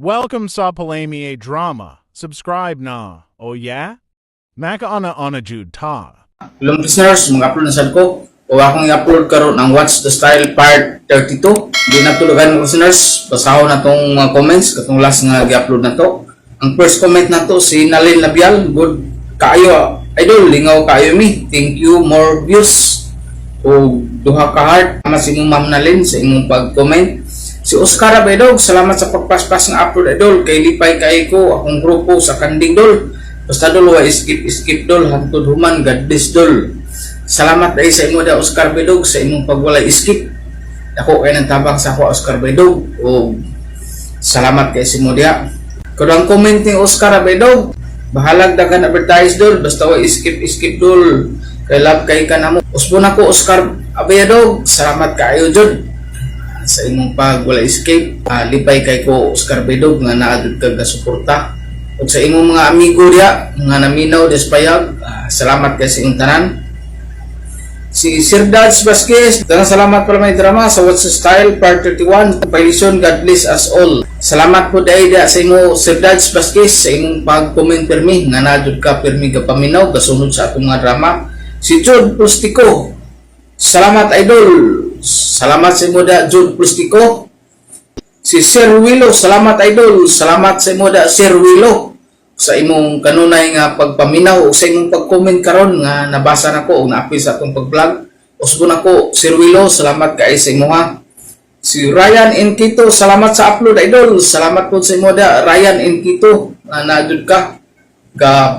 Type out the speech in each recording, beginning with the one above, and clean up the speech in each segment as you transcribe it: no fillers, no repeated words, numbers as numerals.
Welcome sa Palamie Drama. Subscribe na. Oh yeah? Maka ana jud ta. Hello listeners, mag-upload na sad ko. O akong i-upload karon ang What's the Style Part 32. Di na tulugan mo listeners, basahon na tong mga comments katong last nga i-upload na to. Ang first comment na to si Nalin Labial, good kaayo idol, lingaw kaayo mi. Thank you, more views. O duha ka heart ama si imong Ma'am Nalin sa imong pag-comment. Si Oscar Abedog, salamat sa pagpaspas ng upload idol. Kay lipay kay ko akong grupo sa Kanding dol. Basta dol wa skip dol hangtod human, God bless dol. Salamat dahil sa imo da Oscar Bedog sa imong pagwalay skip. Ako kay nang tabang sa ako Oscar Bedog. O salamat kay si mo dia. Kadang comment ni Oscar Bedog, bahalag dagan advertise dol basta wa skip dol. Kay love kay kanamo. Usbon ako Oscar Bedog, salamat kaayo jud sa imong pagwalay escape. Lipay kay ko Oscar Bedog nga naadud kag suporta. Ug sa imong mga amigo dia nga naminaw despayag, salamat kay sa imong tanan. Si Sir Dads Vasquez, daghang salamat pala may drama sa What's the Style Part 31. Compilation, God bless us all. Salamat po dahil sa imo Sir Dads Vasquez sa imong pag-comment permi nga nadud ka permi ka paminaw kasunod sa atong mga drama. Si Jude Pustico, salamat idol. Salamat sa imo da Jude Pustico. Si Sir Willow, salamat idol. Salamat sa imo da Sir Willow sa imong kanunay nga pagpaminaw o sa imong pag-comment karon nga nabasa nako o naapil sa akong pag-vlog. Usbon ako Sir Willow, salamat kay sa imo ha. Si Ryan Enkito, salamat sa upload idol. Salamat po sa imo da Ryan Enkito nga naadud ka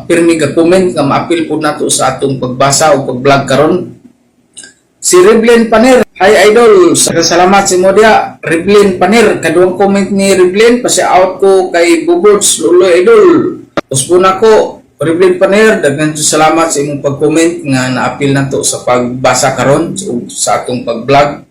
pirmi ga comment nga maapil po nato sa atong pagbasa o pag-vlog karon. Si Riblin Paner, hi idol, salamat sa imo dia Riblin Paner. Kaduang comment ni Riblin, pa-shout ko kay Bubods Luloy idol. Usbon ako Riblin Paner, daghan salamat sa imong pag-comment nga naapil nato sa pagbasa karon sa atong pag-vlog.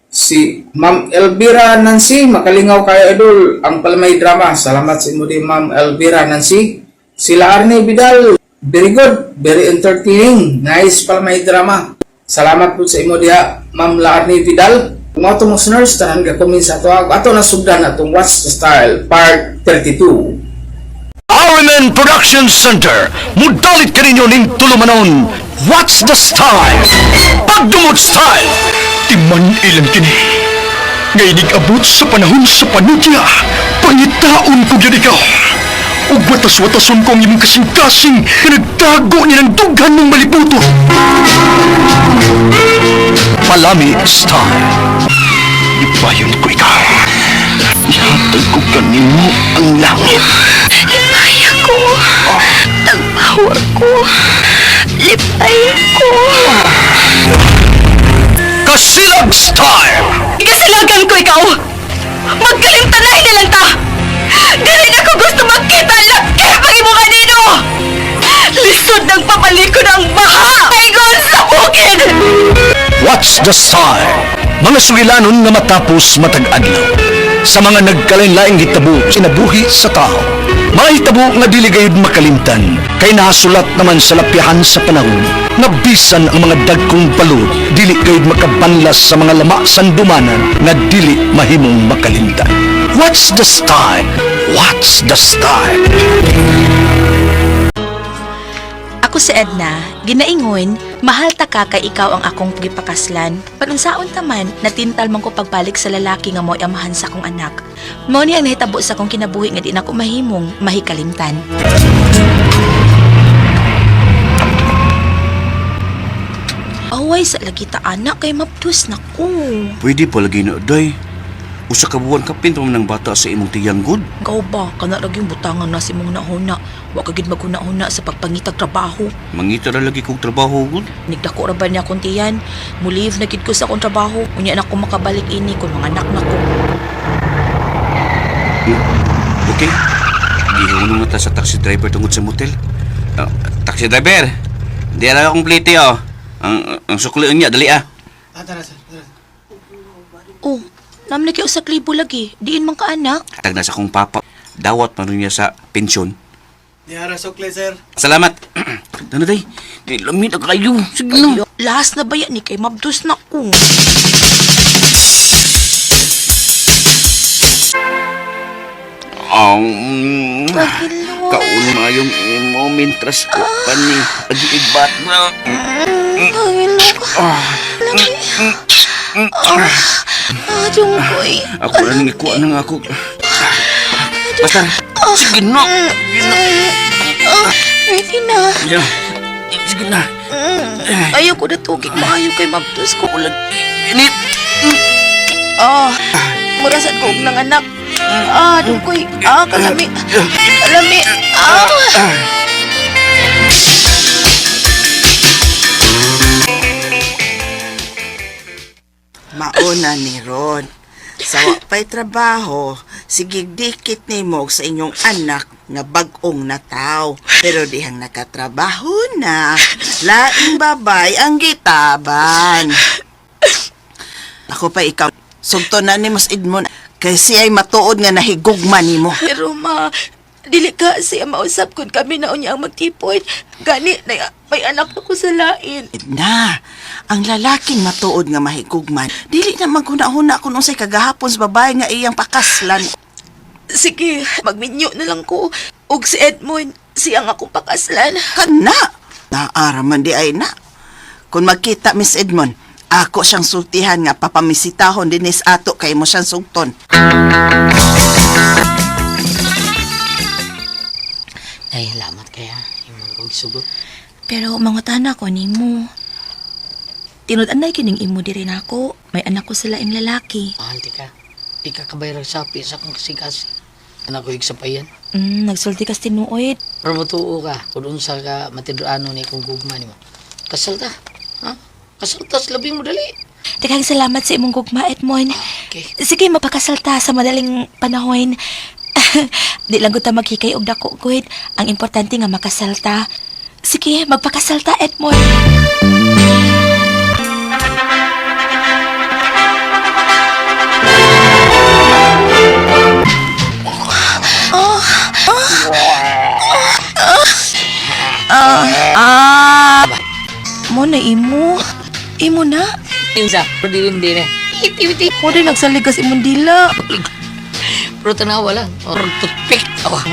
Si Ma'am Elvira Nancy, makalingaw kayo idol ang Palamay Drama. Salamat sa imo di Ma'am Elvira Nancy. Sila Arne Vidal, very good, very entertaining, nice Palamay Drama. Salamat po sa imo diha Ma'am Arne Vidal. Kung ato mga listeners, tanan ka comment sa ato na sugdan atong What's the Style Part 32. RMN Production Center, mudalit ka ninyo ning tulumanon. What's the Style? Pagdumot Style, timan ilang kini. Ngayon abot sa panahon sa panudya, pangitaon ko dyan ikaw. Ug watas-watason ko ang imong kasing-kasing na nagtago niya ng dughan ng malibuto. Palami Style, ipayon ko ikaw. Ihatag ko kanimo ang langit. Lipay ko. Nagpawar ko. Lipay ko. Kasilag Style! Ikasilagan ko ikaw. Magkalimtanay na lang ta. Dili na ko gusto makita laki pag imo kanino. Lisod ng papalikod ang baha. Aygon sa bukid. What's the Style? Mga sugilanon na matapos matag-adlaw. Sa mga nagkalain-laing hitabo sinabuhi sa tao. Mga hitabo nga dili gayud makalimtan, kay nasulat naman sa lapihan sa panahon. Nabisan ang mga dagkong balod, dili gayud makabanlas sa mga lama sandumanan nga dili mahimong makalimtan. What's the Style? What's the Style? Ako si Edna, ginaingon, mahal ta ka kay ikaw ang akong gipakaslan. Panunsaon taman, natintal man ko pagbalik sa lalaki nga mo'y amahan sa akong anak. Mao ni ang nahitabo sa akong kinabuhi nga di na ko mahimong mahikalimtan. Away sa lagi ta anak kay mabdus na ko. Pwede pa lagi na, day. Usa ka buwan ka pinto ng bata sa imong tiyang good. Ikaw ba, kana lagi yung butangan na si mong nahuna. Wa kagid maguna-huna sa pagpangitag trabaho. Mangita ra lagi kong trabaho good. Nigdako ra ba niya akong tiyan? Mulive na gid ko sa akong trabaho. Unya na ko makabalik ini kung mga anak na ko. Okay. Gihunong na ta sa taxi driver tungod sa motel. Taxi driver, di ala akong plate oh. Ang suklian niya, dali ah. Tara sir. Oh, namli kay usa klibo lagi. Diin man ka anak. Hatag na sa akong papa. Dawat man rin niya sa pensyon. Dihara sukli sir. Salamat. Ano day? Lamit na kayo. Sige na. Last na ba yan ni kay mabdus na ko. Pagilo. Kaon mayong imo mintras ko pa ni ag-igbat na. Pagilo ka. Lami. Jungkoy. Ako na nang ikuha ng ako. Basta, sige na. Ready na. Yeah. Sige na. Ayaw ko na tugig. Maayo kay Mabdos ko. Ulag. Init. Murasan ko og ng anak. Jungkoy. Kalami. Kalami. Mauna ni Ron. Sa wapay trabaho, sigig dikit ni mo sa inyong anak nga bag-ong nataw. Pero dihang nakatrabaho na, laing babay ang gitaban. Ako pa ikaw, sugto na ni Mas Edmond, kay siya'y matuod nga nahigugma ni mo. Pero ma, dili ka siya mausap kung kami na unya ang magtipoy. Gani, may anak ako sa lain. Na, ang lalaking matuod nga mahigugman, dili na maghuna-huna kung unsay kagahapon sa babae nga iyang pakaslan. Sige, magminyo na lang ko. Ug si Edmond, siyang akong pakaslan. Kana! Naaraman di ay na. Kung magkita, Miss Edmond, ako siyang sultihan nga papamisitahon dinis ato kay mo siyang sugton. Ay, salamat kaya. Imong kong sugot. Pero mangutana ko nimo. Tinud-anay kining imo diri nako. May anak ko sila ing lalaki. Mahal ka. Di ka kabayra sapi sa kong kasikas. Anak ko igsapayan. Nagsulti kas tinuoy. Pero matuo ka. Kung unsa ka matidrano ni kong gugma ni mo. Kasal ta. Ha? Kasal ta sa labing mo dali. Daghang salamat sa imong gugma, Edmond. Okay. Sige, mapakasalta sa madaling panahon. Di lang ta maghikay og dako gud. Ang importante nga makasalta. Sige, magpakasalta, Edmond. Mo na imo. Imo na. Insa, pero di na. Iti. Mo din nagsaligas imong dila. Pero tanawa lang. Or toothpick. Awa.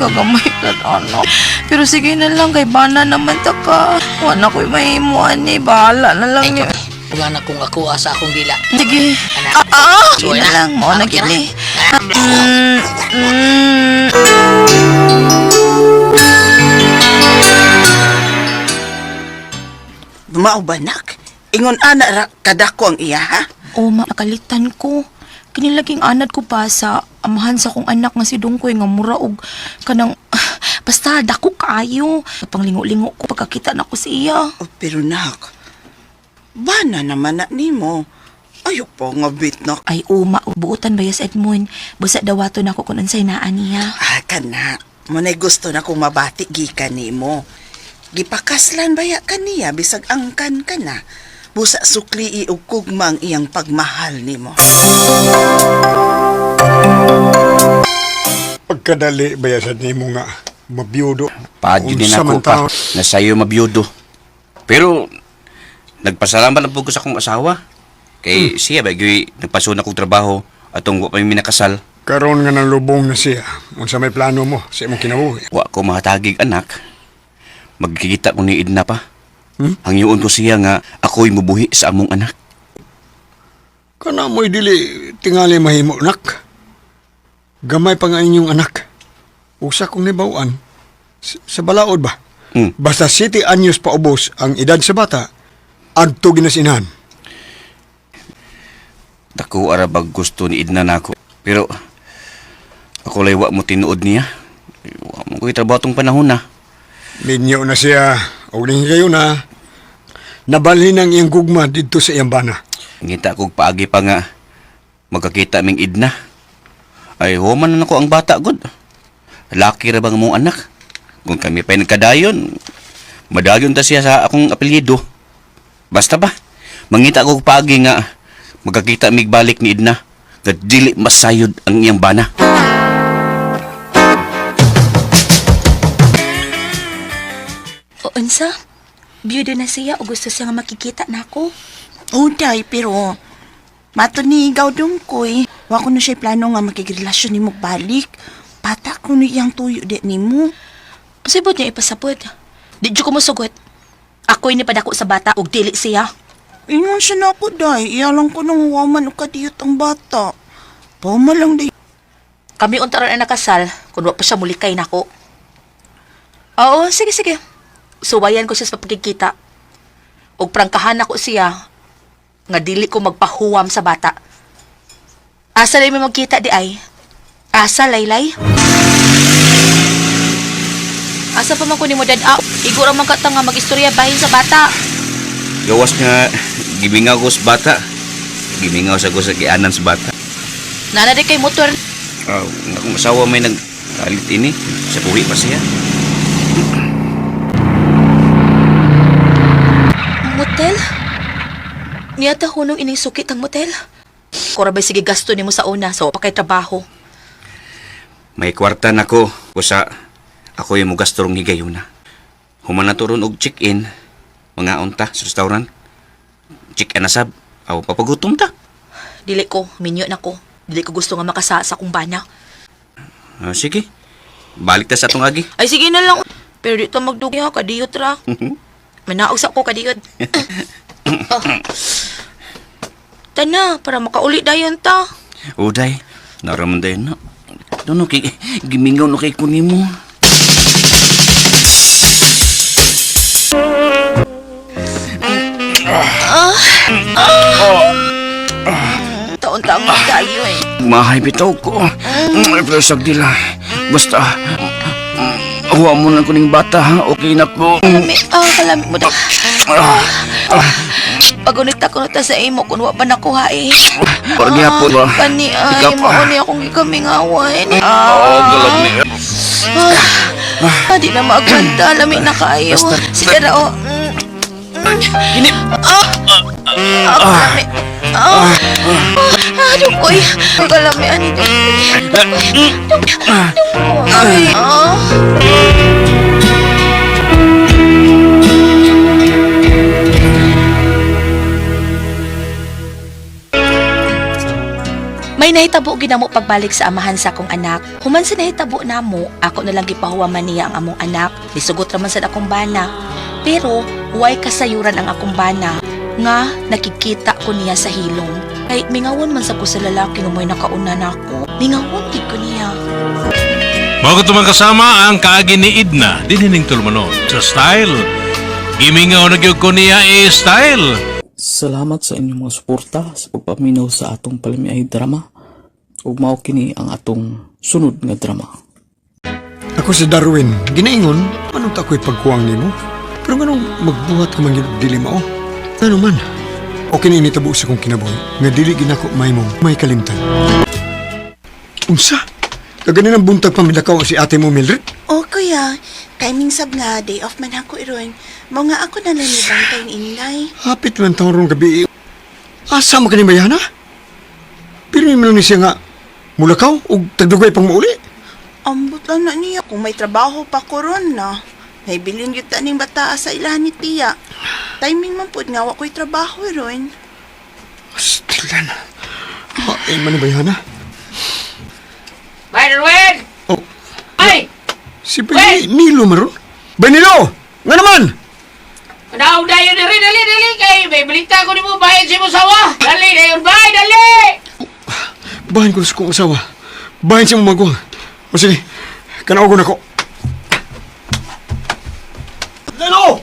Gagamay na ano. Pero sige na lang, kay bana naman ta ka. Wala ko'y mahimuan ni. Bahala na lang niya. Wala na kung ako sa akong dila. Sige. Anak. Sige na lang. Mo na gini. Mao ba nak? Ingon ana ra kadako ang iya ha? O, makalitan ko. Kinilaging anad ko pa sa amahan sa kong anak nga si Dungkoy nga mura og kanang basta dako kaayo. Panglingo-lingo ko pagkakita na ko siya. Oh, pero nak, bana naman na nimo. Ayaw po nga bit nak. Ay, uma, buutan ba sa Edmond? Busa dawato na ko kung ansay naan niya. Kana, manay gusto na kong mabati gikan nimo. Gipakaslan baya kaniya bisag angkan ka na. Busa sukli og kugmang iyang pagmahal nimo. Pagkadali bayasan nimo nga mabiyudo. Padyo din ako pa na sa'yo mabiyudo. Pero, nagpasalamat lang po ko sa akong asawa. Kay siya ba, nagpasuna kong trabaho atong wa pa mi nakasal. Karon nga nang lubong na siya. Unsa may plano mo sa imong kinabuhi? Wa ko mahatagig anak. Magkikita ko ni Edna pa. Hangyoon ko siya nga ako'y mubuhi sa among anak. Kana mo'y dili tingali mahimo nak. Gamay pa nga inyong anak. Usa kong nibawaan. Sa balaod ba? Basta 7 anyos pa ubos ang edad sa bata, adto ginasinahan. Dako arabag gusto ni Edna nako. Pero ako lay wa mo tinuod niya. Wa mo ko'y trabaho tong panahon na. Minyo na siya. O ning kayo na. Nabalhin ang iyang gugma dito sa iyang bana. Ngita kong paagi pa nga magkakita ming Edna. Ay, human na ako ang bata, god. Laki ra bang mong anak? Kung kami pa'y nagkadayon, madayon ta siya sa akong apelyido. Basta ba, mangita ko paagi nga magkakita mig balik ni Edna. Gat dili masayod ang iyang bana. O, unsa? Biyuda na siya o gusto siya nga makikita na ako? Uday, pero matunigaw Dungkoy. Wa ko na siya plano nga makigrelasyon ni mo balik. Ata ko niyang tuyo di ni mo. Pasibot niya ipasabot. Di dyo ko musugot. Ako'y nipadako sa bata ug dili siya. Ingon siya na ako, day. Iyalang ko nang huwaman o kadiyot ang bata. Pamalang, day. Kami untaran na nakasal kung wa pa siya mulikay nako. Oo, sige. Suwayan ko siya sa pagkikita. Ug prangkahan ako siya nga dili ko magpahuwam sa bata. Asa lay may magkita di ay? Asa, Laylay? Asa pa man ko ni mo dad? Igo ra man ka nga mag-istorya bahin sa bata. Gawas nga, gimingaw ko sa bata. Gimingaw sa ko sa kianan sa bata. Nana di kay motor. Nga kung asawa may nag-alit ini, sa buhi pa siya. Motel? Niyata hunong ining sukit ang motel. Korabay sige gasto nimo sa una, so pa kay trabaho. May kwarta na ko. Kusa, ako yung mugasturong higayuna. Human na turon og check-in. Mga unta sa restaurant. Check-in na sab. Aw, papagutom ta. Dili ko, minyo na ko. Dili ko gusto nga makasa sa kong bana. Sige. Balik ta sa atong agi. Ay sige na lang. Pero dito magdugi ha, kadiyot ra. Manaog sa ko kadiyot. Tana, para makauli dayon ta. Uday, naraman dayon na. Doon, gimingaw no kay kunin mo. Taon-taon mo tayo eh. Mahay bitaw ko. Pero sagdila. Basta, huwa mo na kuning bata, ha? Okay na ko. Kalami mo daw. Pagunit ako na ta sa imo kung wa pa nakuha eh. Parang hapon ba? Pani ay, mauni akong ikamingaway. Galag niya. Di na maagwanta, lamig na kayo. Sige na o. Ginip. Kalami. Dukoy. Kalami, ani May nahitabo ginamo pagbalik sa amahan sa akong anak. Human sa nahitabo namo, ako na lang gipahuwaman niya ang among anak. Disugot raman sa akong bana. Pero, huway kasayuran ang akong bana nga nakikita ko niya sa hilong. Kay mingawon man sa ko sa lalaki nga may nakauna na ako. Mingawon gid ko niya. Mga tumang kasama ang kaagi ni Edna, dinining tulmanon sa style. Gimingaw na gyud ko niya style. Salamat sa inyong mga suporta sa pagpaminaw sa atong palimiay drama. Ug mao kini ang atong sunod nga drama. Ako si Darwin. Ginaingon, anong tako'y pagkuwang nimo? Pero ganong magbuhat ka man dili mao? Ano man? O kininitabo sa kong kinabuhi nga dili ginako may kalimtan. Unsa? Kaganin ang buntag pamilakaw si ate mo, Mildred? O kuya, timing sab nga, day off man ako iron. Mga ako na lang nibantay ni Inday. Hapit man taon rong gabi. Asa mo ka ni Mayana? Pero naman ni siya nga, mulakaw o tagdugay pang mauli? Ambot lang na niya kung may trabaho pa ko ron na. May bilin yun taning bata sa ilahan ni Tia. Timing man po nga wako'y trabaho ron. Astilan. Hain man ni Mayana? Bay, Darwin! Oh. Ay! Si Nilo maron? Bay Nilo! Nga naman! Daw dayon dali kay may balita ko ni mo bayad si mo sawa. Dali dayon bay, dali. Bahin ko sa kong asawa. Bahin siya mo magwang. O sige, kanaogon ako. Dalo!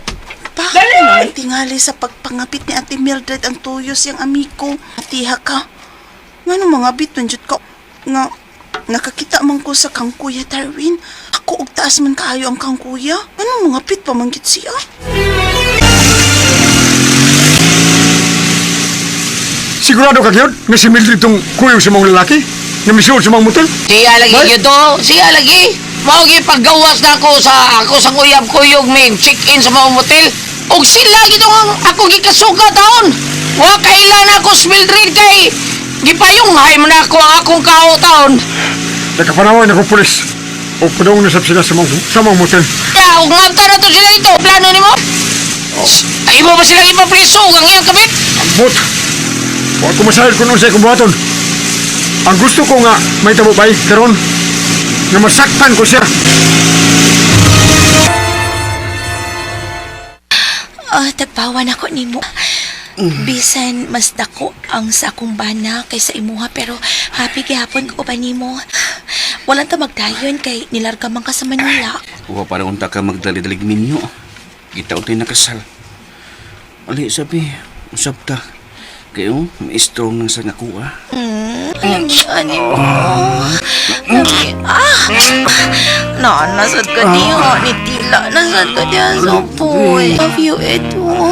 Bakit naman tingali sa pagpangapit ni Ate Mildred ang tuyos yung amiko? Atiha ka. Nga mga biton jud ko. Nga, nakakita man ko sa kang kuya Darwin. Ako og taas man kaayo ang kang kuya. Anong mga pit pamanggit siya? Sigurado ka gyud nga si Mildred tong kuyo sa mga lalaki? Nga misuot sa mga motel? Siya lagi yun to. Siya lagi. Maugi paggawas na ako sa kuyab-kuyog may check-in sa mga motel. Og sila gito ako gikasuga taon. Wa kailan ako sa Mildred kay gipayunghay man ako ang akong kao taon. Nakapanaway na ko pulis. O padong nasab sila sa mga motel. Kaya og nganta na to sila ito. Plano ni mo? Ay mo ba silang ipapriso ang iyang kabit? Ambot! Huwag ko masahil kung ano sa'yo kung buhaton. Ang gusto ko nga may tabubay, karon nga masaktan ko siya. Tagpawan ako nimo. Bisan mas dako ang sa akong bana kaysa imuha, pero happy gihapon ko pa nimo. Walang ta magdayon kay nilarga man ka sa Manila. Huwag para unta ka magdali-dalig ninyo. Kita tayo nakasal. Ali, sabi, usap ta. Kayo, may strong nang sa nakuha. Ani mo. Nasad ka niya ni Tila. Nasad ka niya sa boy. Love you, Edo.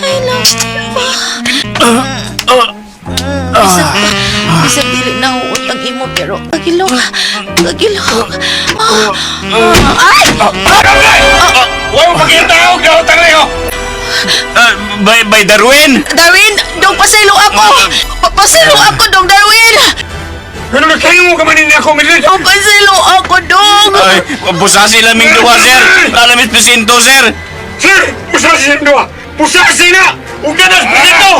I love you. Bisag dili na huutang imo, pero kagilok. Ay! Huwag mo pakita ako, gawatan na yun! By Darwin? Darwin, dong pasaylo ako! Pasaylo ako, dong Darwin! Pero nagkayo mo ka manin ako, Mildred. Pasaylo ako, dong! Ay, pusasi laming duwa, sir! Lalamis presinto, sir! Sir, pusasi yung dua. Pusasi na! Huwag ka na dito!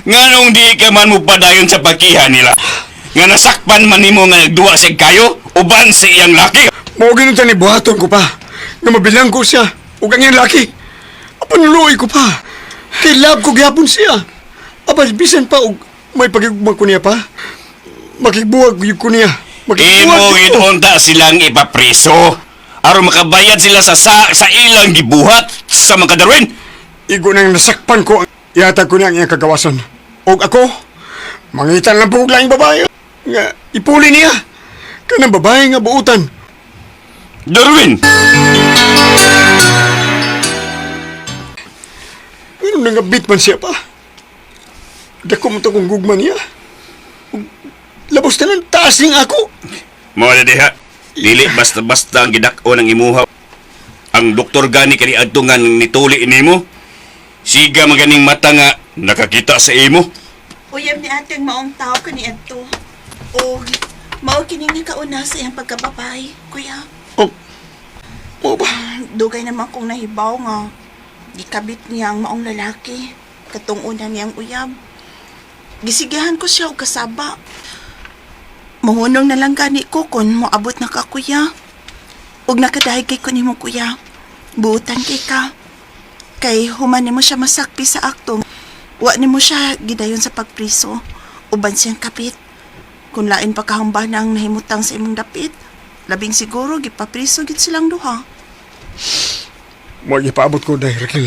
Nga nung di ka man mo padayon sa pagkihan nila, nga nasakpan man nimo nga nagduwa siya kayo, uban sa iyang laki. Mao ginutan ni buhaton ko pa. Nga mabilang ko siya. Huwag ang iyang laki. Apanuloy ko pa. Kay love ko gyapon siya. Apas bisan pa og may pagigugmang ko niya pa. Makigbuwag yun ko niya. Imo itunta silang ipapreso. Aron makabayad sila sa ilang gibuhat sa mga Darwin. Igo nang nasakpan ko. Ihatag ko niya ang iyang kagawasan. Og ako, mangitan lang po og laing babae. Nga, ipuli niya. Kanang babae nga buutan. Darwin! Pero nangabit man siya pa. Dako mo ito kung gugman niya. Labos na ng taas ning ako. Mga na diha, dili basta-basta ang gidako ng imuha. Ang doktor gani kani adto nga nituli nimo. Siga maganing mata nga nakakita sa imo. Uyab ni ate ang maong tao ka ni Adto. O, mao kining nakauna sa iyang pagkababay, kuya. O ba? Dugay naman kong nahibaw nga. Gikabit niya ang maong lalaki. Katong una niyang uyab. Gisigahan ko siya o kasaba. Mahunong na lang gani ko kung moabot na ka, kuya. Ug nakadahig kay ko nimo, kuya. Buutan kay ka. Kay human nimo siya masakpi sa akto. Wa nimo siya gidayon sa pagpriso. Uban siyang kapit. Kung lain pa kahambah nang nahimutang sa imong dapit, labing siguro gipapriso gid silang duha. Mo ipaabot ko dahil Raquel.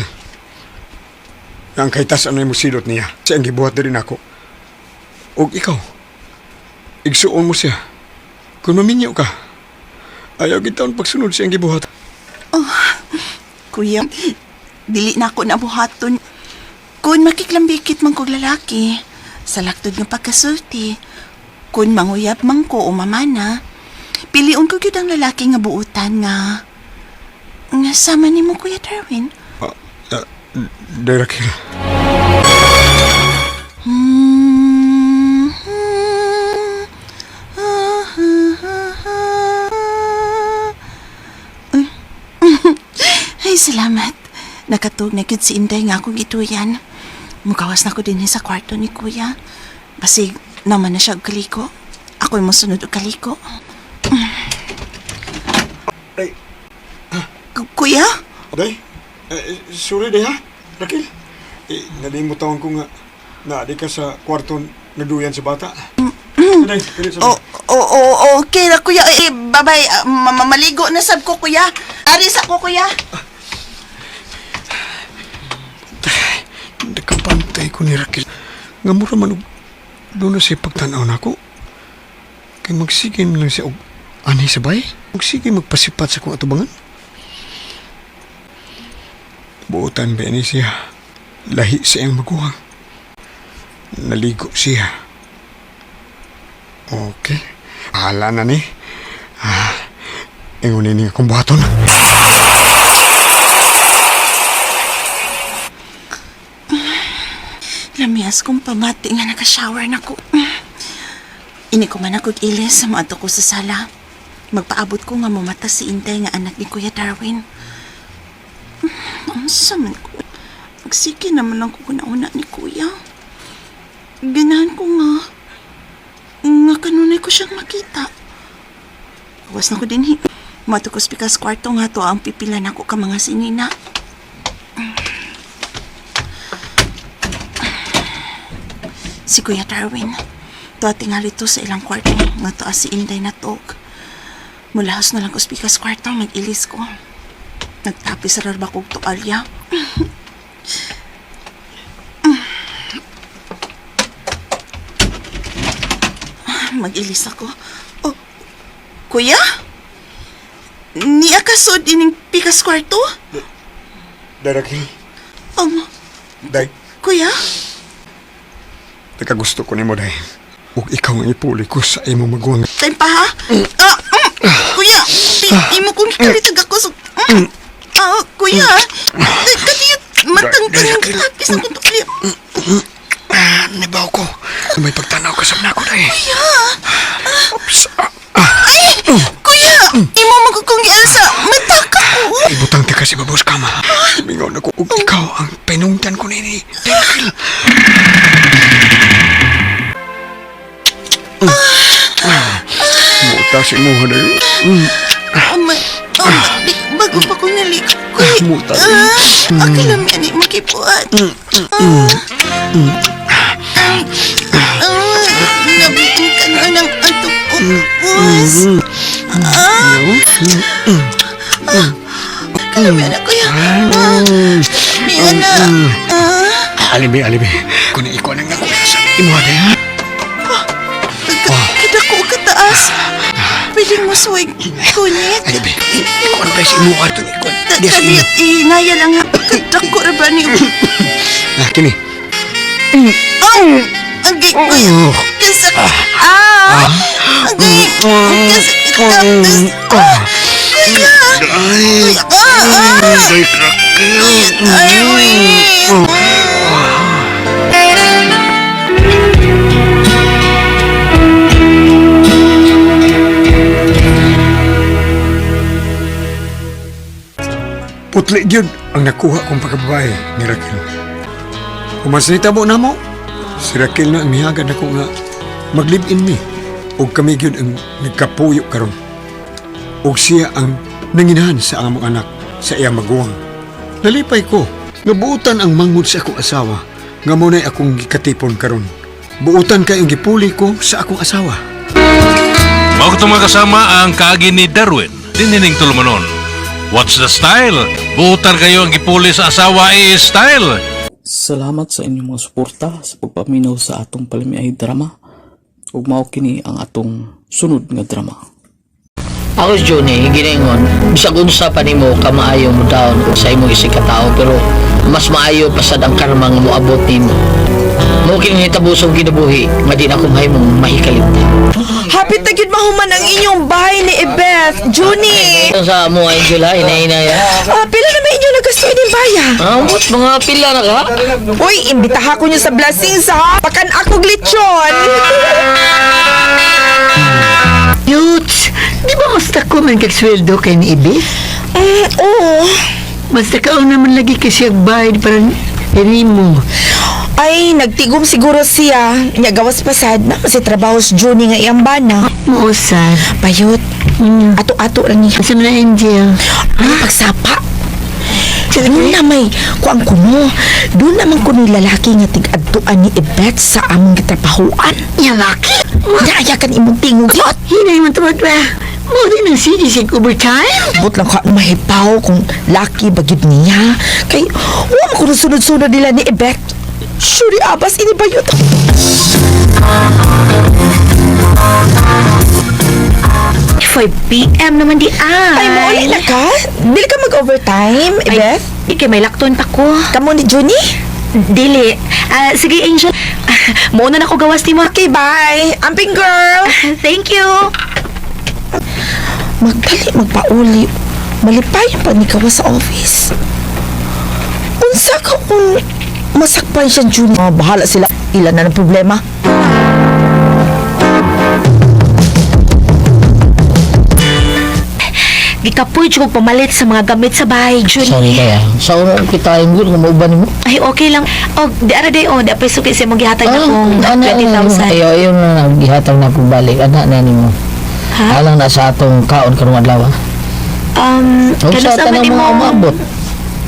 Ang kaitas ano mo silot niya. Siya ang gibuhat na rin ako. Og ikaw, igsuon mo siya. Kung maminyo ka, ayaw gitaon pagsunod siya ang gibuhat. Oh, kuya, dili na ako nabuhaton. Kung makiklambikit man kog lalaki, sa laktod ng pagkasulti, kung manguyap man ko o mamana, piliun ko gyud ang lalaki nga buutan nga sama ni mo, Kuya Darwin. Raquel. Ay, salamat. Nakatug na gyud si Inday nga akong gituyan. Mukawas na ko din sa kwarto ni Kuya. Basig naman na siya og kaliko. Ako'y mosunod og kaliko. Ay. Kuya? Day, sorry day ha, Raquel. Nalimutawan ko nga na di ka sa kwarto naduyan sa bata. Day, pilit sa Okay na, Kuya. Babay, maligo na sab ko, Kuya. Aris ako, Kuya. Nakapantay ko ni Raquel. Nga mura man doon na siya pagtanaw na ako. Kaya magsigin lang siya og anay sabay. Magsigin magpasipat sa kong atubangan. Buutan ba ni siya? Lahi sa iyang maguhang. Naligo siya. Okay. Hala na ni. Ingunin niya akong buhaton. Lamias kong pamati nga naka-shower na ko. Ini ko man ako ilis sa mga ko sa sala. Magpaabot ko nga mamata si Inday nga anak ni Kuya Darwin. Ang saman ko. Magsige naman lang ko nauna ni Kuya. Ganahan ko nga kanunay ko siyang makita. Awas na ko din matukos pikas kwarto nga to ang pipilan ako ka mga sinina. Si Kuya Darwin, to tingali to sa ilang kwarto nga to si Inday na tog. Mulahos na lang ko sa pikas kwarto, mag-ilis ko. Nagtapis sa rarba kong tualya. Mag-ilis ako. Oh, Kuya? Niya ka so dining pikas kwarto? Daraging, day, Kuya? gusto ko ni mo, day. Ug ikaw ang ipuli ko sa imo maguwang. Time pa ha? Kuya, di mo kong ikalitag ako so... Kuya, katiyot matangkang yung lapis na kong tualya. Nibaw ko. May pagtanaw ka sa mna ko, day. Kuya! Kuya! Imo magkukong Elsa! Mataka ko! Ibutang ti kasi babos kama. Mingaw na ko, ug ikaw ang pinungtan ko nini. Dahil... Muta si Muha na yun. Bago pa ko naligo. Muta. Akilam yan eh, makipuat. Nabitin ka na ng atong upos. Akilam yan ako yan. Miana. Alibi. Kung ikaw nang nakuha sa imo, day, ha? Kadako kataas. Pwede mo suwag kunyit. Alibi, ikaw ang tayo sa imo ka ito. Tabiat, inaya lang nga. Kadako na ba ni... Kini. Agay ko yung kasakit. Agay kasakit tapos. Kuya! Putli yun ang nakuha kong pagkababae ni Raquel. Kumas nitabo na mo, si Raquel na ang mihagad ako nga mag-live-in mi. O kami yun ang nagkapuyo karon. O siya ang nanginahan sa among anak sa iyang maguwang. Nalipay ko, nga buutan ang mangod sa akong asawa, nga muna'y akong gikatipon karon. Buutan kayong gipuli ko sa akong asawa. Mga itong mga kasama ang kaagi ni Darwin, dinining tulumanon. What's the style? Buutan kayo ang gipuli sa asawa style. Salamat sa inyong mga suporta sa pagpaminaw sa atong palimiay drama. Ug mao kini ang atong sunod nga drama. Ako si Johnny, ginaingon, bisag unsa pa nimo ka maayo mo daon sa imong isig ka tao, pero mas maayo pasad ang karma nga moabot nimo. Mo kini hitabusong kinabuhi nga di na ko mahimong mahikalimtan. Hapit na gyud mahuman ang inyong bahay ni Ebeth, Juni. Sa mo Angela, hinahinaya. Pila na may inyo nagastoy din baya? Ambot mga pila na ka? Uy, imbitaha ko nyo sa blessings ha. Pakan ako glitchon. Yuts, di ba mas tako man kagsweldo kay ni Ebeth? Oo. Mas takaw naman lagi kasi bayad para ni mo. Ay, nagtigom siguro siya. Nya gawas pasad na kasi trabaho si Juni nga iyang bana. Muusan. Bayot. Ato-ato lang niya. Sa mga Angel. Ay, pagsapa. Doon na may kuang kuno. Doon naman kuno lalaki nga tig-adtuan ni Ebeth sa among gitrabahoan. Lalaki? Naayakan imong tingog yot. Hinay mo tawad ba? Mo din ang sinisig overtime? But lang ka mahipaw kung laki bagid niya. Kay, huwag mo kung sunod-sunod nila ni Ebeth. Sure, abas, ini ba yun? 5 p.m. naman di Ay, mauli na ka? Dili ka mag-overtime, Ebeth? Ikay may lakton pa ko. Kamu ni Juni? Dili. Sige, Angel. Muna na ko gawas ni mo. Okay, bye. Amping girl. Thank you. Magdali, magpauli. Malipay pa ni kawa sa office. Unsa ka kung masakpan siya, Juni? Bahala sila. Ilan na ng problema? Gikapoy ko pamalit sa mga gamit sa bahay, Jun. Sorry kaya. Sa una kita yung good kung mauban mo. Ay, okay lang. O, di ara day, di pa suki sa mong gihatag na kong 20,000. Ayaw na gihatag na kong balik. Anak na mo. Ha? Alang na sa atong kaon karong adlaw. Kano sa man imong...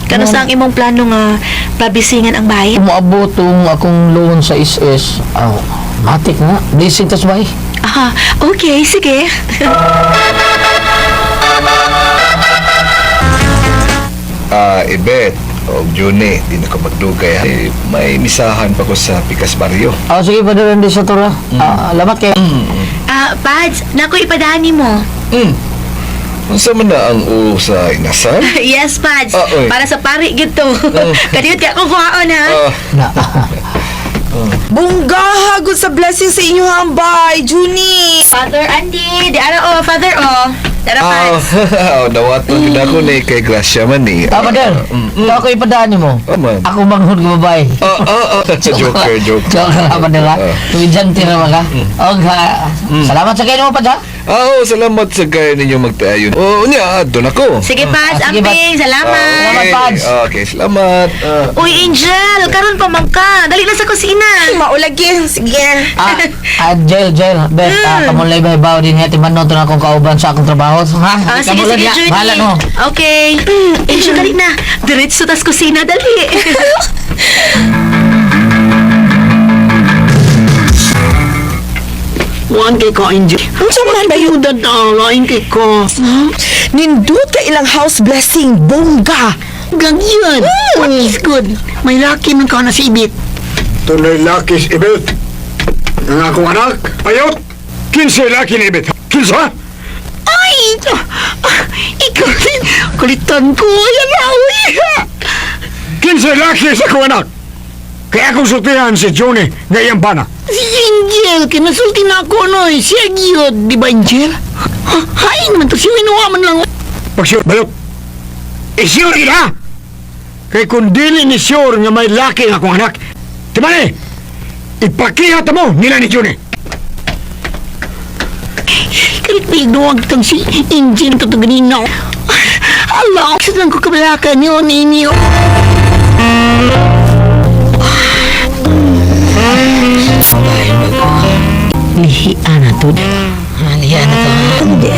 Kano sa ang imong plano nga pabisingan ang bahay? Umaabot tong akong loan sa SS. Matik na. Blessing tas bahay. Aha, okay, sige. Ibet o Juni, di na ko magdugay. May misahan pa ko sa Pikas Barrio. Sige, padalan din sa tura. Lamat kayo. Pads, naku ipadani mo. Unsa man na ang sa inasal? Yes, Pads. Para sa pari gito. Kadiyot ka kung kuhaon, ha? Bungga, hagod sa blessing sa inyo hambay, Juni. Father Andy, di ara Father Tara, Pads. Dawaton din ako ni kay Gracia man ni. Madal, ito ako ipadaan mo. Ako manghod ko babae. Joker. Joker ka, Madal, ha? Tuwidyan tira ka. Salamat sa kayo mo, Pads, ha? Salamat sa kayo ninyo magtayon. Unya, doon ako. Sige, Pads, amping. Salamat. Salamat, Pads. Okay, salamat. Uy, Angel, karon pa man ka. Dali na sa kusina. Maulagi, sige. Jail. Bet, kamulay ba ibaw din hati manon to na akong kauban sa akong trabaho. Ha? Sige, Judy. Bahala mo. Okay. Angel, dali na. Diretso tas kusina, dali. Wan kay ko, Angel. Ang saman ba yung dadalain kay ko? Nindot ka ilang house blessing, bongga. Ganyan. What is good? May laki man ka na si Ibit. Tuloy lakis ibit. Ang akong anak, ayot. 15 laki ni ibit. 15? Ay! Ikaw din. Kulitan ko. Yan na, uwi. 15 laki sa akong anak. Kaya akong sultihan si Johnny ngayang bana. Si Angel, kinasulti na ako, no? Siya giyod, di ba, Angel? Hay naman to, si Winuwa man lang. Pagsure, balot. Isure ila. Kaya kung dili ni sure nga may laki ang akong anak, timani, ipakihat mo nila ni Johnny. Kalit bigduwag tang si Angel to ganina. Allah, saan ko kabalaka niyo, ninyo? Lihian na to. Lihian na to. Hindi.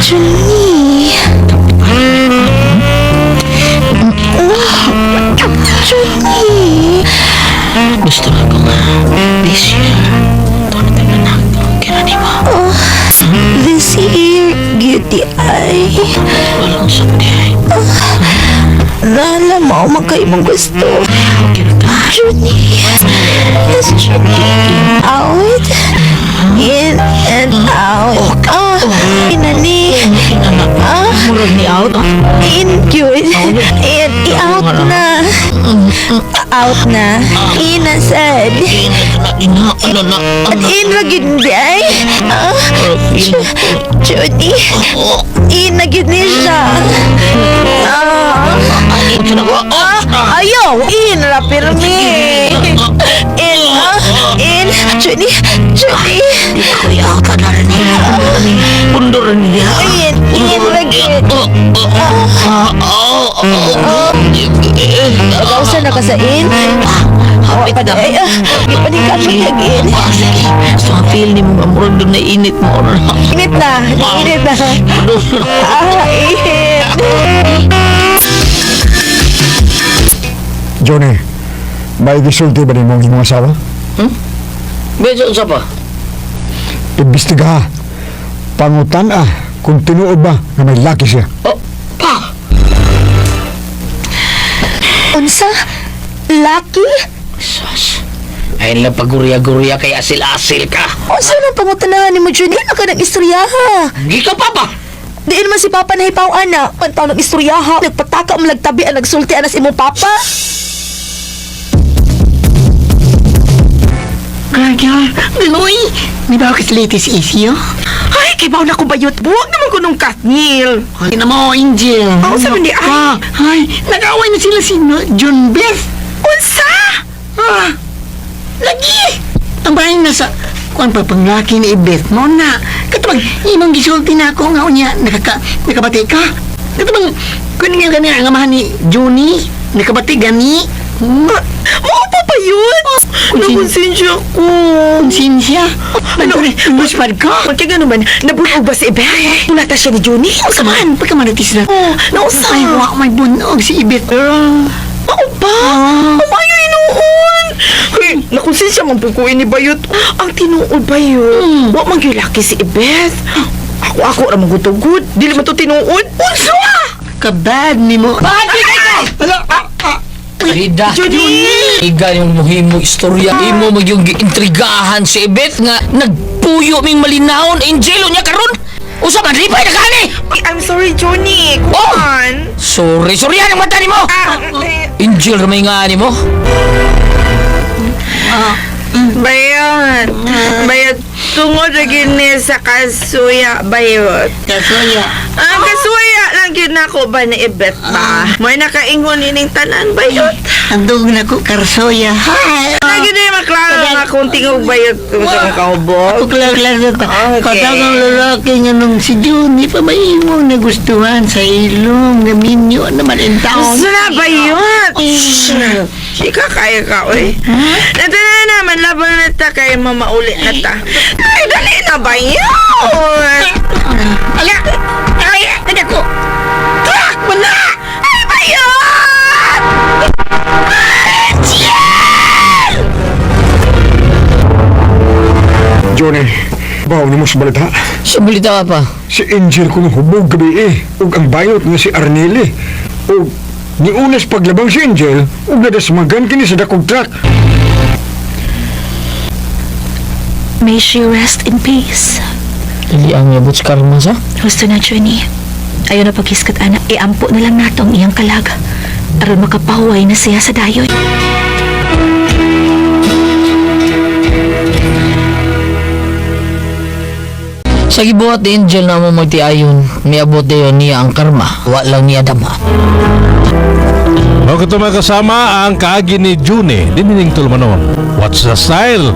Johnny. Johnny. Gusto na ko nga. This year. Tono tayo na. Kira ni mo. This year, beauty ay. Walang sakit. Nala mo, magkaibang gusto. Johnny. Yes, Johnny. Out. In and out. Inani. Murag ni out. In, good. In, i-out na. Out na. In, asad. At in, ragid hindi ay. Johnny. In, ragid ni siya. Ayaw. In, rapirmi. In, Johnny. Di ko i-out na rin niya. Pundur niya. In, ragid. Pag-ausa na ka sa in. Hapit na. Ipanikan mo kagin. Sige. Gusto nga feel ni mo mamurag doon na init mo. Init na. Init na. Init. Johnny, may gisulti ba ni mong imong asawa? Beso sa pa? Imbestiga. Pangutan kung tinuod ba na may laki siya. Unsa? Lucky? Sus. Ayun lang pagurya-gurya kay asil-asil ka. Unsa nang pangutanahan ni mo, Johnny? Ano ka nag-istoryaha? Di ka pa. Diin man si Papa na hipaw, ana. Pantaw nag-istoryaha. Nagpataka mo lagtabi ang nagsulti anas imong Papa. Kaya, Laloy, may bakit latest issue? Ay, kay baon ako bayot. Buwag naman ko nung Katnil. Ay, na mo, Angel. Ako sa mandi, ay, nag-away na sila si John Beth. Unsa? Lagi! Ang bahay na sa Kuan pa panglaki ni Ibet mo na. Katubang, imong gisulti na ako nga unya, nakabati ka. Katubang, kunin nga gani ang amahan ni Juni, nakabati gani. Mao pa pa yun? Nakonsensya ko. Konsensya? Ano rin, luspad ka? Kaya gano'n man, nabunog ba si Ibet? Ulata siya ni Juni? Saan? Pagkamanatis na. Nausa. Ay, wak, may bunog si Ibet. Ako ba? Umayo inuon. Hey, nakonsensya man po ko ni Bayot. Ang tinuod Bayot. Wa man gyud laki si Ibet. Ako ra magutugod. Dili man to tinuod. Unsa? Kabad ni mo. Bakit kayo? Hala, Rida, iga yung muhimo istorya. Imo magyong giintrigahan si Ibet nga nagpuyo ming malinahon Angelo niya karon. Usa man ripay na kani. I'm sorry, Johnny. Come on. Sorry ang mata nimo. Angel ramay nga nimo. Bayot, tungod na gini sa kasuya, Bayot. Kasuya? Kasuya lang gini ako ba ni Ibet ba? May nakaingon ining tanan, Bayot. Andog na ko karsoya. Lagi na yung maklaro nga kung tingog Bayot kung sa mga kaubog. Ako klaro na ta. Katagang lalaki nga nung si Juni pa maimong nagustuhan sa ilong na minyo naman in town. Gusto na, Bayot. Sika kaya ka, oy. Nato na naman, laban na ta kay mamauli na ta. Ay, dali na, Bayot. Ala! Ay! Ano ko? Trak mo na! Ay, Bayot! Johnny, bawa na mo sa balita. Sa balita pa? Si Angel ko nung hubog gabi ug ang bayot nga si Arneli. O, ni unas paglabang si Angel, ug nadasmagan kini sa dakog truck. May she rest in peace. Dili ang yabot sa karma sa? Gusto na, Johnny. Ayaw na paghiskat, anak. Iampo na lang nato ang iyang kalag. Aron makapahuway na siya sa dayon. Sa gibuhat ni Angel na mo magtiayon, miabot dayon niya ang karma. Wa lang niya dama. Bago ito mga kasama ang kaagi ni Juni, dinining tulmanon. What's the style?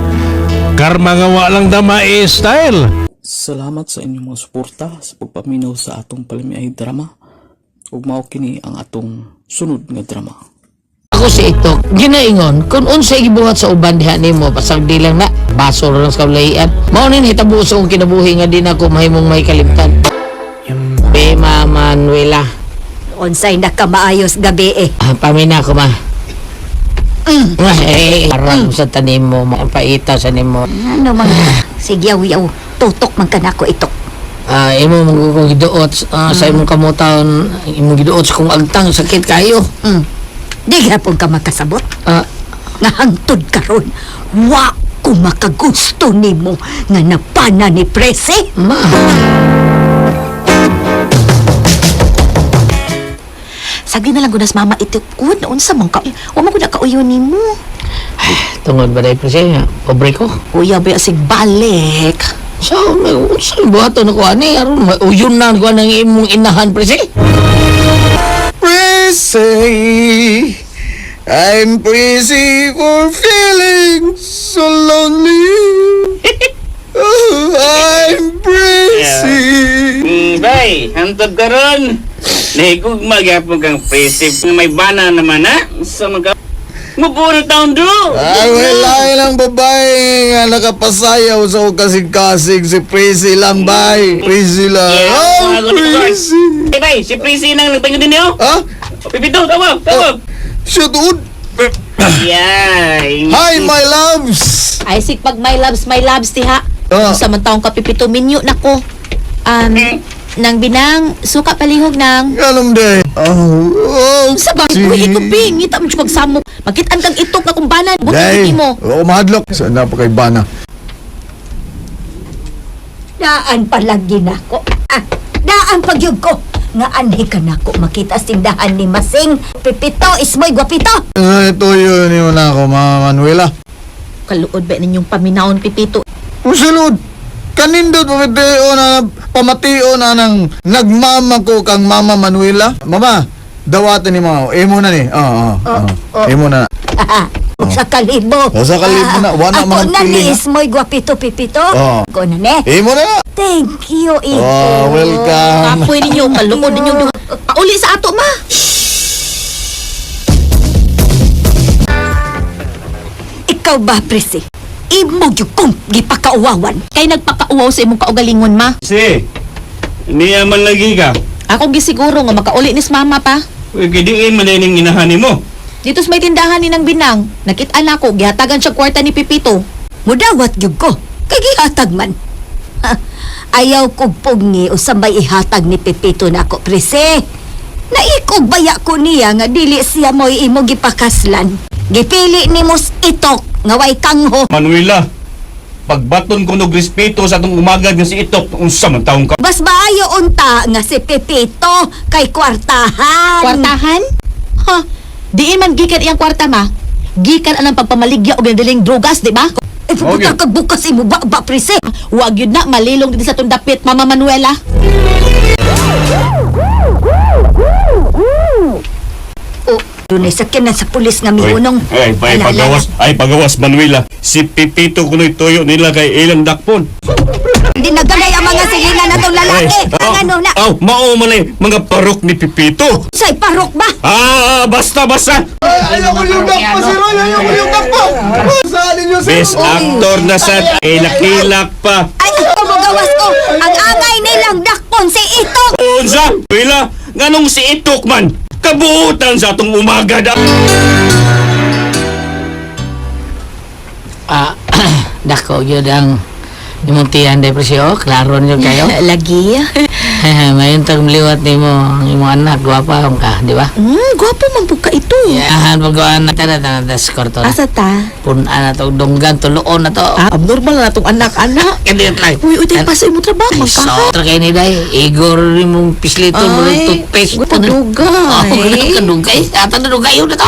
Karma nga walang dama style. Salamat sa inyong mga suporta sa pagpaminaw sa atong palimiay drama. Ug mao kini ang atong sunod nga drama. Ako si Itok, ginaingon, kung unsay gibuhat sa uban diha nimo, pasang di lang na, baso lang sa kablahian. Mao nin hitabo sa akong kinabuhi nga di na ako mahimong may kalimtan. Be, Ma Manuela. Unsay nakamaayos gabi eh. Pamina ko, Ma. Parang sa tanim mo, mapaita sa nimo. Ano man, sige yaw, tutok man ka na ko Itok. Imo mong giduot sa imong kamutan, imong giduot sa kong agtang sakit kayo. Di gapon ka makasabot. Nahangtod ka ron. Wa ko makagusto nimo nga napana ni Prese. Ma. Sagdi na lang gunas mama itikod. Unsa man ka? Wa man ko na kauyon nimo. Tungod ba dahil Prese? Pobre ko. Kuya, basig balik. So, saan buhaton ako, ani? Aron, uyon na ko ng imong inahan, Prese. Prissy, I'm crazy for feeling so lonely. Oh, I'm crazy. Bay, hantod ka ron. Nahigog magyapon kang Prissy. May bana naman ha? Sa mga... Mabuo na taon do! Ay, wala lang babae nga nakapasayaw sa kasig-kasig. Si Prissy lang, bay. Prissy lang. Yeah, Oh, Prissy. Hey, bay, si Prissy nang nagtango din niyo? Ha? Pipito, tawa. Shoot, Yeah. Hi, my loves! Ay, sig pag my loves, tiha. Sa man taong kapipito minyo nako. Nang binang, suka palihog nang. Ganun din. Sa bagay ko itubing, ngita mo siya pagsamok. Magkitaan kang itok na kumbanan. Buti mo. Oo, mahadlok. Saan na pa kay Bana? Daan palagi nako. Daan pagyug ko. Nga anhi ka nako makita sindahan ni Masing. Pipito, ismoy gwapito. Ito yun yun ako, Mama Manuela. Kaluod ba ninyong paminaon, Pipito? Usulod! Kanindot pamatio na ng nagmama ko kang Mama Manuela. Mama, dawatan ni mo. Imo na ni. Oo. Imo na. Ug sa kalibo. Sa kalibo na, wala ako man na piling, ni mo'y gwapito-pipito. Oh. Ako na ni. Imo na. Thank you, Ito. Oh, welcome. Kapoy ninyo, kalungod ninyo. Pauli sa ato, ma. Ikaw ba, Presi? Imo yung kong gipakauwawan. Kay nagpakauwaw sa imong kaugalingon, ma. Si, niya man lagi ka. Ako gisiguro nga makauli ni mama pa. Uy, kidiin man din yung inahani mo. Dito sa may tindahan ni ng Binang, nakita na ko, gihatagan siya kwarta ni Pipito. Mudawat gyud ko. Kay gihatag man. Ha, ayaw kog pugni o sa may ihatag ni Pepito na ako, Presi. Naikog baya ko niya nga dili siya mo'y imo gipakaslan. Gipili ni mos itok nga way kangho. Manuela, pagbaton ko ng respeto sa atong umagad nga si Itok, unsa man taong ka. Bas maayo unta nga si Pepito kay kwartahan. Kwartahan? Ha? Diin man gikan iyang kwarta, ma. Gikan anang pagpamaligya o ginadaling drogas, di ba? Eh, pupunta Okay. kag bukas imo ba, Presi? Huwag yun na, malilong din sa tundapit, Mama Manuela. Oh, dunay sakyan na sa pulis nga miunong. Ay, pagawas, Manuela. Si Pipito kuno'y tuyo nila kay ilang dakpon. Hindi nagalay ang mga silina na tong lalaki. Ang ano na? Mao man ay mga parok ni Pipito. Say parok ba? Basta. Ayaw ko yung dakpo, si Roy. Ayaw ko yung dakpo. Saan ninyo, sir? Best actor na sa kilak pa. Ay, ako magawas ko. Ang angay nilang dakpon si Itok. Unsa? Wala, nganong si Itok man? Kabuutan sa atong umaga da. Dako yun ang imuntihan depresyo, klaro nyo kayo. Lagi. Mayon tag meliwat ni mo ang imong anak, gwapa ka, di ba? Gwapo man po ka ito. Yan, pag-anak na skor to. Asa ta? Punan na to, dunggan, tuloon na to. Abnormal na itong anak-anak. Kaya try. Uy, tayo pa sa imo trabaho, So, ka. trakay ni Day, igor rin mong pislito, mo rin toothpaste. Kadugay. Kadugay. Ata na dugay yun na to.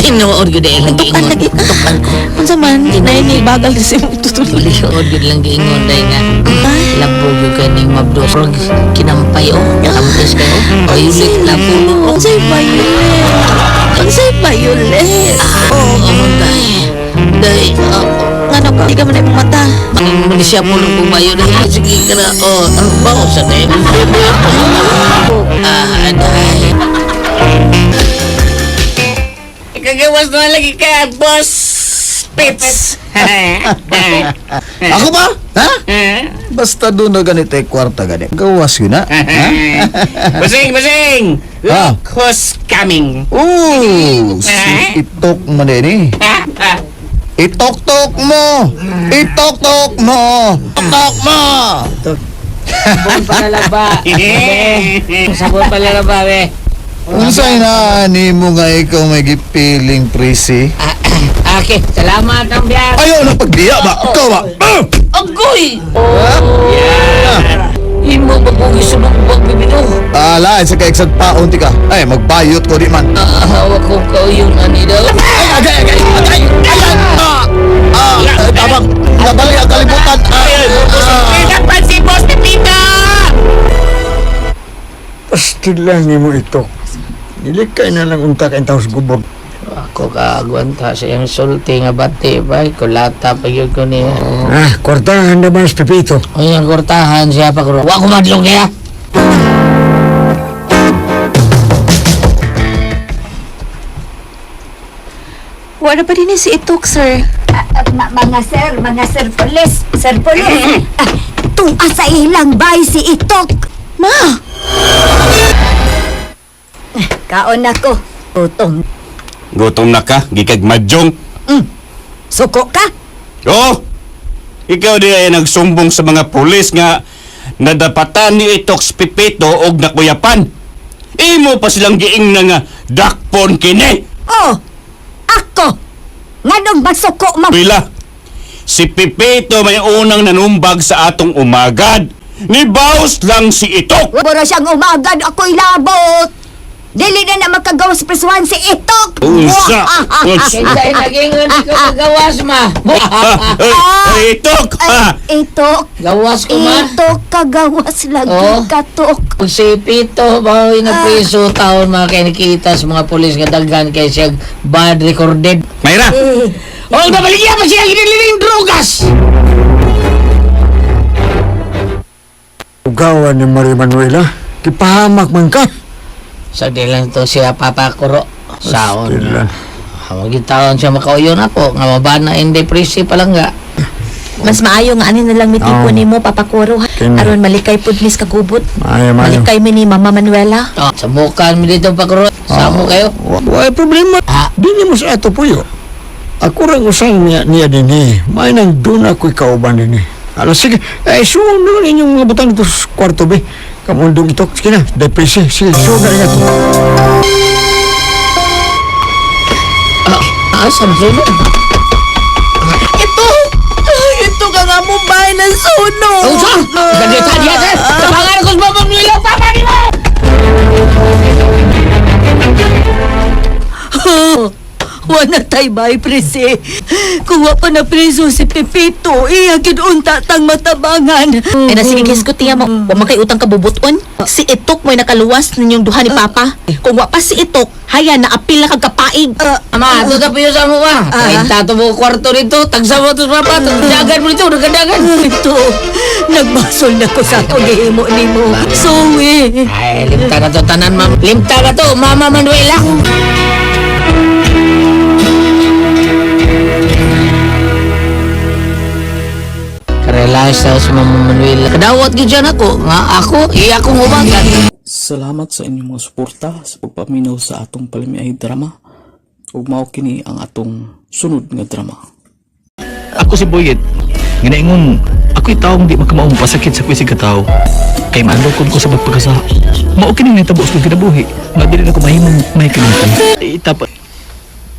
Tinuod yun dahil lang giingon. Tukan ko. Unsa man, dinay ni bagal din sa imong tutuloy. Tinuod yun lang giingon dahil nga. Labog yun kaning mabdos. Prog, kinampay o. Kampis kayo. O yulit na pulo. Unsay violet? Day. Day. Ngano ka? Di ka man ay mata. Muli siya po nung bumayo na. Sige ka na. Ang baho sa day. Day. Kagawas na lagi ka, boss Spitz. Ako ba? Ha? Basta doon na ganito ay kwarta ganito. Gawas yun, ha? Basing! Ha? Look who's coming. Si Itok man din eh. Itok-tok mo! Itok-tok mo! Itok mo! Sabon palalaba. Sabon palalaba, be. Unsay na ni mo nga ikaw may gipiling, Presi? Okay, salamat ang biyak. Ayaw na pagdiya ba? Ikaw ba? Agoy! Imo babugi sa lubog, bibino. Lain sa kaigsan paon ti ka. Ay, magbayot ko di man. Hawak ko kayo na ni daw. Agay! Abang, nabali ang kalibutan. Dapat si Boss Pepita! Pastilan ni mo ito. Nilikay na lang unta kayong taos gubog. Ako kaagwanta sa iyang sulti nga bati ba? Kulata pa yun ko niya. Kwartahan naman si Pepito. O yung kurtahan siya pa ko. Wa ko madlong niya. Wala pa din si Itok, sir. Mga sir polis. Sir polis. Tunga sa ilang bay si Itok. Ma! Kaon ako. Gutom. Gutom na ka, gikag madyong. Suko ka? Oh! Ikaw di ay nagsumbong sa mga pulis nga nadapatan ni Itok Pipito og nakuyapan. Imo pa silang giing na nga dakpon kini. Oh! Ako! Nganong masuko mo? Wila, si Pipito may unang nanumbag sa atong umagad. Ni Baus lang si Itok. Wala siyang umagad, ako'y labot. Dili na makagawa sa prisuhan si Itok! Unsa? Kaya naging hindi ko magawas, ma. Itok! Itok! Gawas ko, ma. Itok, kagawas lagi katok. Kung si Pito, bawi na priso taon mga kaya nakita sa mga polis nga daghan kay siya bad recorded. Mayra! Oh, nabaligyan pa siya ginililing drogas! Ugawan ni Maria Manuela, kipahamak man ka. Sa lang to siya papakuro. Saon Stilan. na. Hawagin taon siya makauyon ako. Nga mabana hindi prisi pa lang nga. Mas maayo nga ani na lang mitipo nimo papakuro ha. Kini. Aron malikay pud mis kagubot. Maayo. Malikay mi ni Mama Manuela. Sa mukan mi dito pakuro. Samo kayo. Wala problema. Dili mo sa ato puyo. Ako rin usang niya din eh. May nang doon ako ikauban din eh. Ano, sige. Suno rin yung mga butang dito sa kwarto be. Kamundong ito. Sige na. Depresi. Sige. Suno rin ito. Asam suno? Ito ka nga mo bahay ng suno. Usa! Ganito diya sir! Tabangan ko sa babang nila! Tama nila! Wala tay bay prese. Kung wa pa na preso si Pepito, iya unta tang matabangan. Ay na sige ko tiya mo. Wa man kay utang kabubuton. Si Itok mo'y nakaluwas ninyong duha ni Papa. Kung wa pa si Itok, haya na apil na kagkapaig. Ama, ito na piyo sa mo ba? Kainta to mo kwarto rito. Tagsa mo to sa papa. Tagdagan mo rito. Nagdagan. Ito, nagbasol na ko sa pag-ihimo ni mo. Sorry. Ay, limta na to tanan, ma'am. Limta na to, Mama Manuela. Karelax daw sa Mama Manuela. Kadawat gid dyan ako. Nga ako, iya akong umagan. Salamat sa inyong mga suporta sa pagpaminaw sa atong palimiay drama. Ug mao kini ang atong sunod nga drama. Ako si Boyet. Ginaingon, ako'y taong di magkamaong pasakit sa kwisig katao. Kay maandokon ko sa pagpagkasa. Mao kini nitabo sa kinabuhi. Nga dili na ko mahimong may kalimutan. Itapat.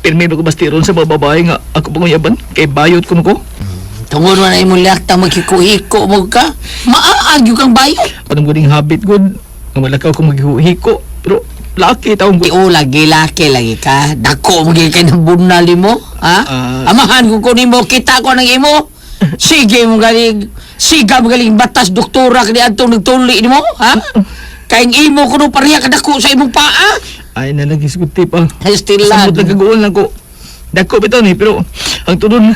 Pirmino ko bastiron sa mga babae nga ako panguyaban. Kay bayot ko ko. Tungod na imong lakta magkikuhiko mo ka. Maaagyo kang bayo. Panong guning habit good. Nga malakaw ko magkikuhiko. Pero laki taong ko. Lagi laki ka. Dako mo kay ng bunali mo. Ha? Amahan ko kunin mo. Kita ko ng imo. Sige mo galing. Siga mo galing batas doktora kani adtong nagtuli nimo. Ha? Kaing imo kuno pareha ka dako sa imong paa. Ay nalagis ko tip ang. Still Samot lang kaguol lang ko. Dako bitaw ni. Pero ang tudon.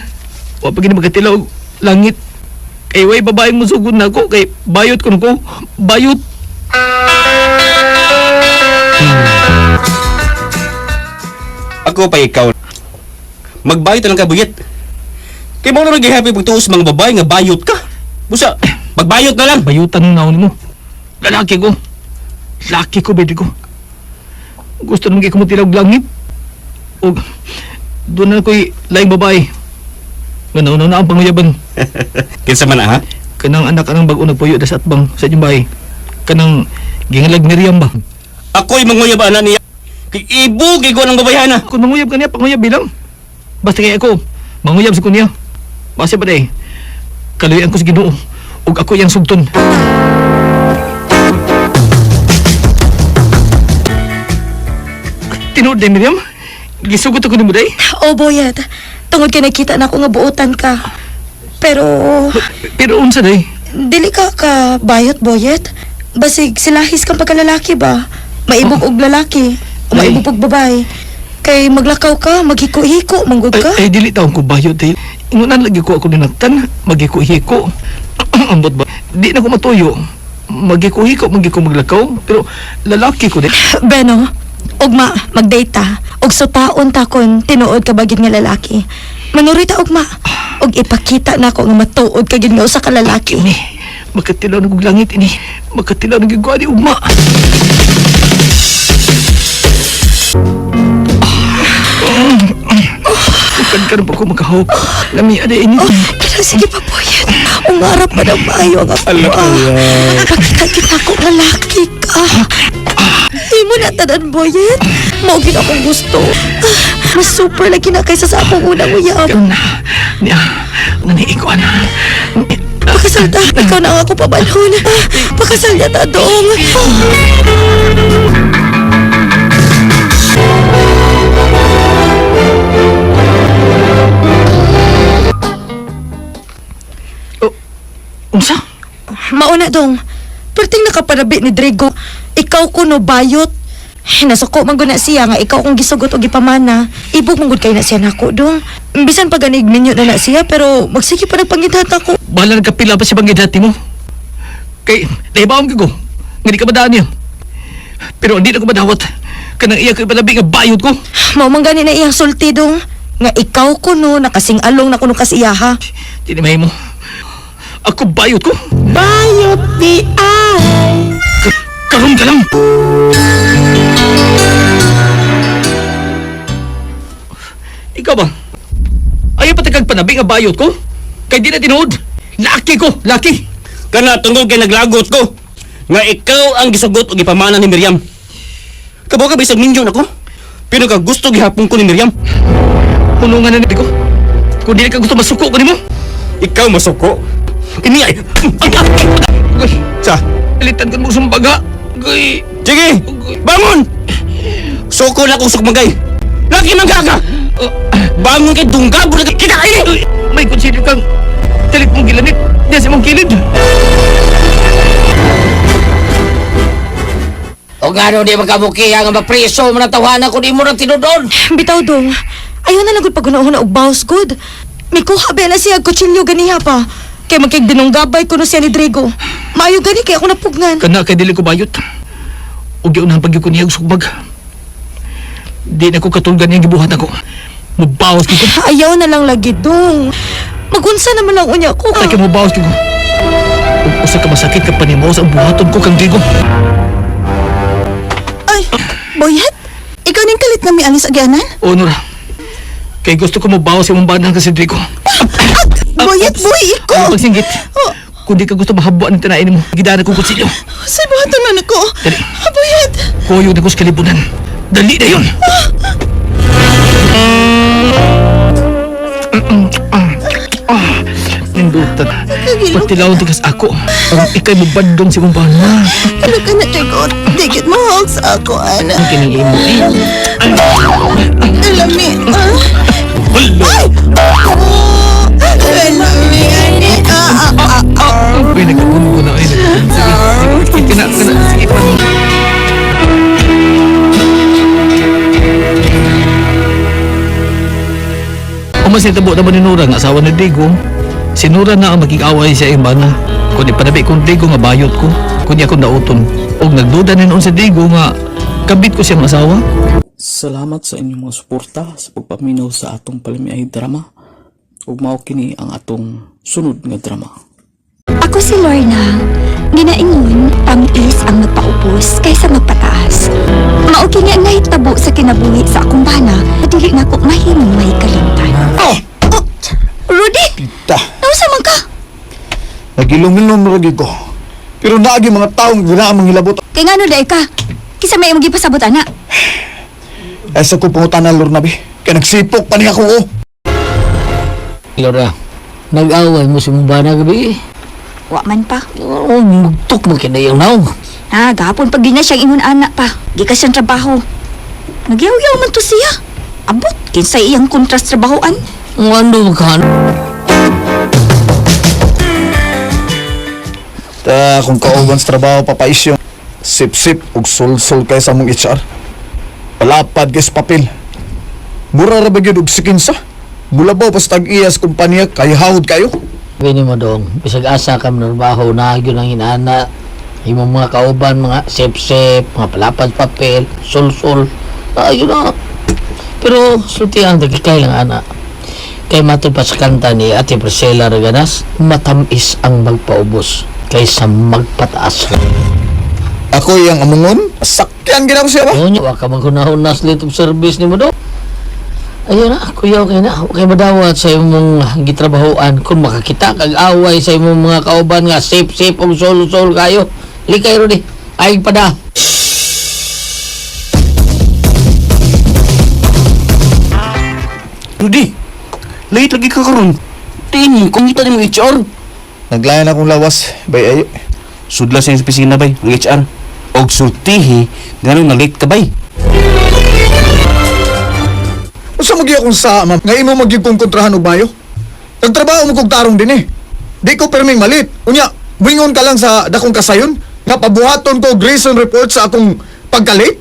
Wa pa gini magkatilaw langit. Kay way babaeng musugod na ako. Kay bayot ko na ko. Bayot. Ako pa ikaw. Magbayot lang ka, Buyet. Kaya mo na nag-happy pagtuos mga babae nga bayot ka. Busa, magbayot na lang. Bayutan ng naon mo. Lalaki ko. Laki ko, bedi ko. Gusto naman kayo kumutilaw langit. O, doon na ako'y laing babae. Ganaw na ang panguyaban. Kinsa man ha? Kanang anak anang bago nagpuyo da sa atbang sa inyong bahay. Kanang gingalag Miriam ba? Ako'y manguyab ana niya. Kay ibugay ko ng babayana. Kung manguyab ka niya, panguyab bilang. Basta kaya ako, manguyab sa kunya. Basta ba day? Kaluyan ko sa Ginoo. Ug ako yang sugton. Tinood day, Miriam? Gisugot ako ni mo day? Oh, Boyet. Tungod kay nakita na ako nga buutan ka. Pero... Pero unsa day? Dili ka bayot, Boyet. Basig silahis kang pagkalalaki ba? Maibog og lalaki. O maibog og babae. Kay maglakaw ka, maghiko-hiko, manggod ka. Ay dili taong ko bayot day. Ingunan lagi ko ako ninagtan. Maghiko-hiko. Ambot ba? Di na ko matuyo. Maghiko-hiko, maglakaw. Pero lalaki ko din. Beno, ugma, magdata. Og sutaon ta kon tinuod ka bagid nga lalaki. Manuri ta ugma. Og ipakita na ko nga matuod ka gid nga usa ka lalaki. Makatilaw na kong langit ini. Makatilaw na gigwa ni ugma. Kan pa ko makahop. Lami ada ini. Pero sige pa po yan. Umarap pa ng maayo ang ako. Pagkita ko lalaki ka. Di mo na tanan, Boyet. Maugin akong gusto. Mas super lagi na kaysa sa akong unang uyab. Naniiko na. Pakasal ta. Ikaw na ako pabalhon. Pakasal niya ta, dong. Mauna dong. Perting nakapanabi ni Drigo. Ikaw ko no bayot. Nasuko man gud na siya nga ikaw kung gisugot o gipamana. Ibog man gud kay na siya nako dong. Bisan pag ganig minyo na siya pero magsige pa nagpangidhat ako. Bahala nagkapila pa si bangidati mo. Kay, naibawang ko. Nga di ka madaan niya. Pero hindi na ko madawat. Kanang iya ko ipalabi nga bayot ko. Mao man gani na iyang sulti dong. Nga ikaw ko no nakasing along na kuno kasiyaha. Di na mahimo. Ako bayot ko. Bayot di ay. Karon ka lang. Ikaw ba? Ayaw pa panabi nga bayot ko? Kay di na tinuod. Laki ko, laki. Kana tungkol kay naglagot ko. Nga ikaw ang gisugot o gipamana ni Miriam. Kabo ka bisag minyo nako. Pero ka gusto gihapon ko ni Miriam. Punungan na ko. Kung di ka gusto masuko ko nimo. Ikaw masuko? Ini ay. Sa, palitan ka mo sumbaga. Gay. Sige, bangon! Suko na kung sukmagay. Laki ng gaga! Bangon kay dunggab na kita kaili! May konsider kang talit mong gilanit. Diyan sa mong kilid. O gano di magkabukiya nga mapriso mo na tawanan ko di mo na tinudon. Bitaw dong. Ayaw na lang gud pagunahon og bawas good. May kuha ba na siya kutsilyo ganiha pa. Kay magkigdinong gabay ko no siya ni Drigo. Maayo gani kay ako napugnan. Kana kay dili ko bayot. Ug giunahan pag ko niya og sugbag. Di na ko katulgan niyang gibuhat ako. Mabawas ko. Ayaw na lang lagi dong. Magunsa naman lang unya ko. Ay kay mabawas ko. Ug usa ka masakit ka panimos ang buhaton ko kang Drigo. Ay, Boyet? Ikaw ning kalit na mi alis agyanan? O Nora. Kay gusto ko mabawas yung banang kasi Drigo. Boyet, boy, iko! Ano pagsinggit? Kung di ka gusto mahabuan ng tanain mo, gidana kong kutsilyo. Sa buhatan man ako. Dali. Boyet! Kuyo na ko sa kalibunan. Dali na yun! Nindutan. Patilaw tigas ako. Ang ikay mabandong si kumpana. Ano ka na, Tigot? Digit mo hawag sa ako, ana. Ang kinili mo eh. Alami, ah? Ay! Alami, ani. Uy, nagkagulo na kayo. Sige, kana. Sige pa. Umasin tabo naman ni Nora nga asawa ni Digo. Si Nora na ang maging-away sa imbana. Kung ipanabi kong Digo nga bayot ko. Kung akong nauton. O nagduda ninon si Digo nga kabit ko siyang asawa. Salamat sa inyong mga suporta sa pagpaminaw sa atong palimiay drama. Ug mao kini ang atong sunod nga drama. Ako si Lorna. Ginaingon, tamis ang magpaubos kaysa magpataas. Mauki nga nahitabo sa kinabuhi sa akong bana, dili na ko mahimong may kalimtan. Oh! Rudy! Tita, Nausa man ka? nagilom-ilom na lagi ko. Pero naagi mga taong ginaamang hilabot. Kay nga no day ka? Kisa may imong gipasabot ana? Ay sa ko pangutan na Lorna, be. Kaya nagsipok pa niya ako, oh. Lora, nag-away mo si mong bana gabi. Wa man pa. Oh, mugtok mo kinayang naong. Ah, gahapon pag di na siyang ingon ana pa. Gikas siyang trabaho. Nagyaw-yaw man to siya. Abot, kinsay iyang kontras trabahoan. Ano magkano? Kung kauban sa trabaho papaisyo, sip-sip ug sol-sol kay sa mong HR. Palapad kay sa papel. Mura ra ba gyud og sikinsa? Mulabaw pa sa tag-iyas kumpanya kay hawod kayo. Bini mo dong, bisag asa ka manarbaho na yun ang hinana. Imong mga kauban, mga sip-sip, mga palapad papel, sol-sol. Ayun na. Pero sulti ang dagikay lang ana. Kay matod pa sa kanta ni Ate Priscilla Raganas, matamis ang magpaubos kaysa magpataas. Ako yung amungon? Sakyan gina ko siya ba? Ayun, waka magkunahon na slate of service ni mo do. Ayun na, kuya, okay na. Okay madawat sa imong gitrabahoan kung makakita kag-away sa imong mga kauban nga sip-sip o sol-sol kayo. Likay ro di. Ay pada. Rudy, late lagi ka karon. Tingin, kung kita ni mo HR. Naglayan akong lawas, bay ayo. Sudla sa opisina bay, ang HR. Og sultihi, ganun na late ka bay. Usa magyo akong sa ma'am, nga imo magyud kong kontrahan og mayo. Nagtrabaho mo kog tarong din eh. Di ko perming malit. Unya, Wingon ka lang sa dakong kasayon nga pabuhaton ko Grayson report sa akong pagkalit?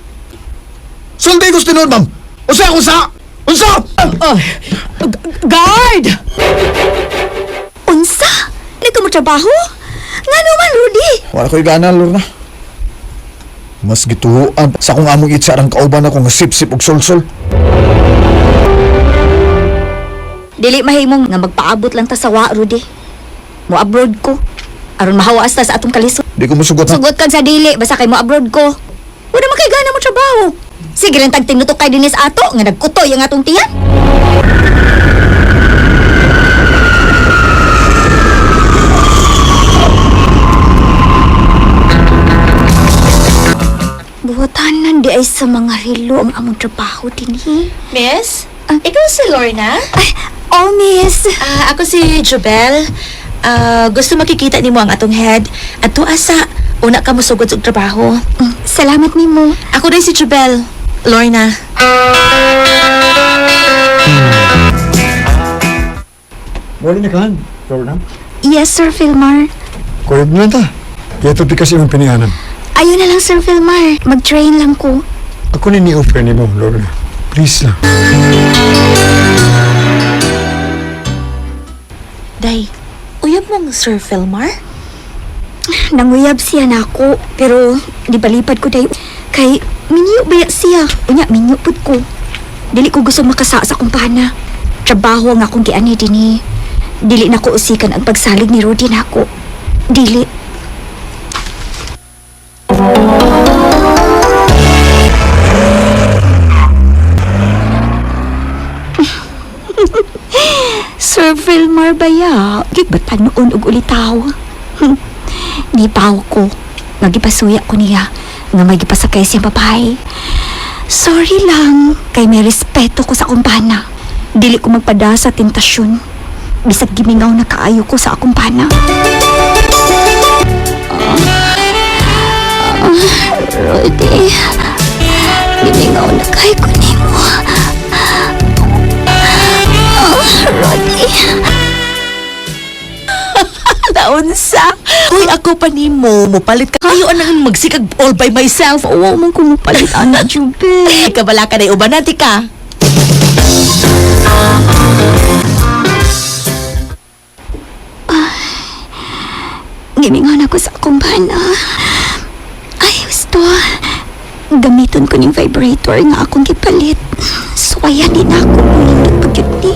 Sulti ko tinod, ma'am. Unsa? Guard! Unsa? Dito mo trabaho? Nga naman, Rudy. Wala ko'y gana, Lorna. Mas gituhuan sa akong among itsar ang kauban ako nga sip-sip og sol-sol. Dili mahimong nga magpaabot lang ta sa wa, Rudy. Mo abroad ko. Aron mahawaas ta sa atong kalisod. Di ko musugot na. Sugot kag sa dili, basta kay mo abroad ko. Wala man kay gana mo trabaho. Sige lang tagtinutok kay dinis ato nga nagkutoy ang atong tiyan. Buhatanan di ay sa mga relo ang among trabaho dinhi. Miss? Ikaw si Lorna? Oh, miss. Ako si Jobel. Gusto makikita nimo ang atong head. At asa, una ka mo sugod sa trabaho. Salamat nimo. Ako rin si Jobel. Lorna. Wala na kan, Lorna. Yes, Sir Filmar. Kuyog na ta. Kaya ito kasi yung pinihanan. Ayun na lang, Sir Filmar. Mag-train lang ko. Ako ni-offer ni mo, Lorna. Please lang. Day, uyab mong Sir Filmar? Nanguyab siya na ako, pero di balipad ko dayo. Kay, minyo ba siya? Unya, minyo pud ko. Dili ko gusto makasa sa kumpana. Trabaho ang akong giani dinhi. Dili na ko usikan ang pagsalig ni Rudy na ako. Dili. Sir Vilmar baya, gigbatan noon og ulitaw. Nipaw ko, nagipasuya ko niya, nga may gipasakay siyang babae. Sorry lang, kay may respeto ko sa kumpana. Dili ko magpada sa tentasyon. Bisag gimingaw na kaayo ko sa akong pana. Rudy, gimingaw na kaayo ko nimo. Rudy. Naunsa? Uy, ako pa ni mo. Mupalit ka kayo anang magsikag all by myself. Oo, man ko mupalit, anak, Jube. Kabala ka na uban natin ka. Gimingon ako sa akong bana. Ay, gusto. Gamiton ko ng vibrator nga akong gipalit. Suwayan din ako kung hindi pagyot ni.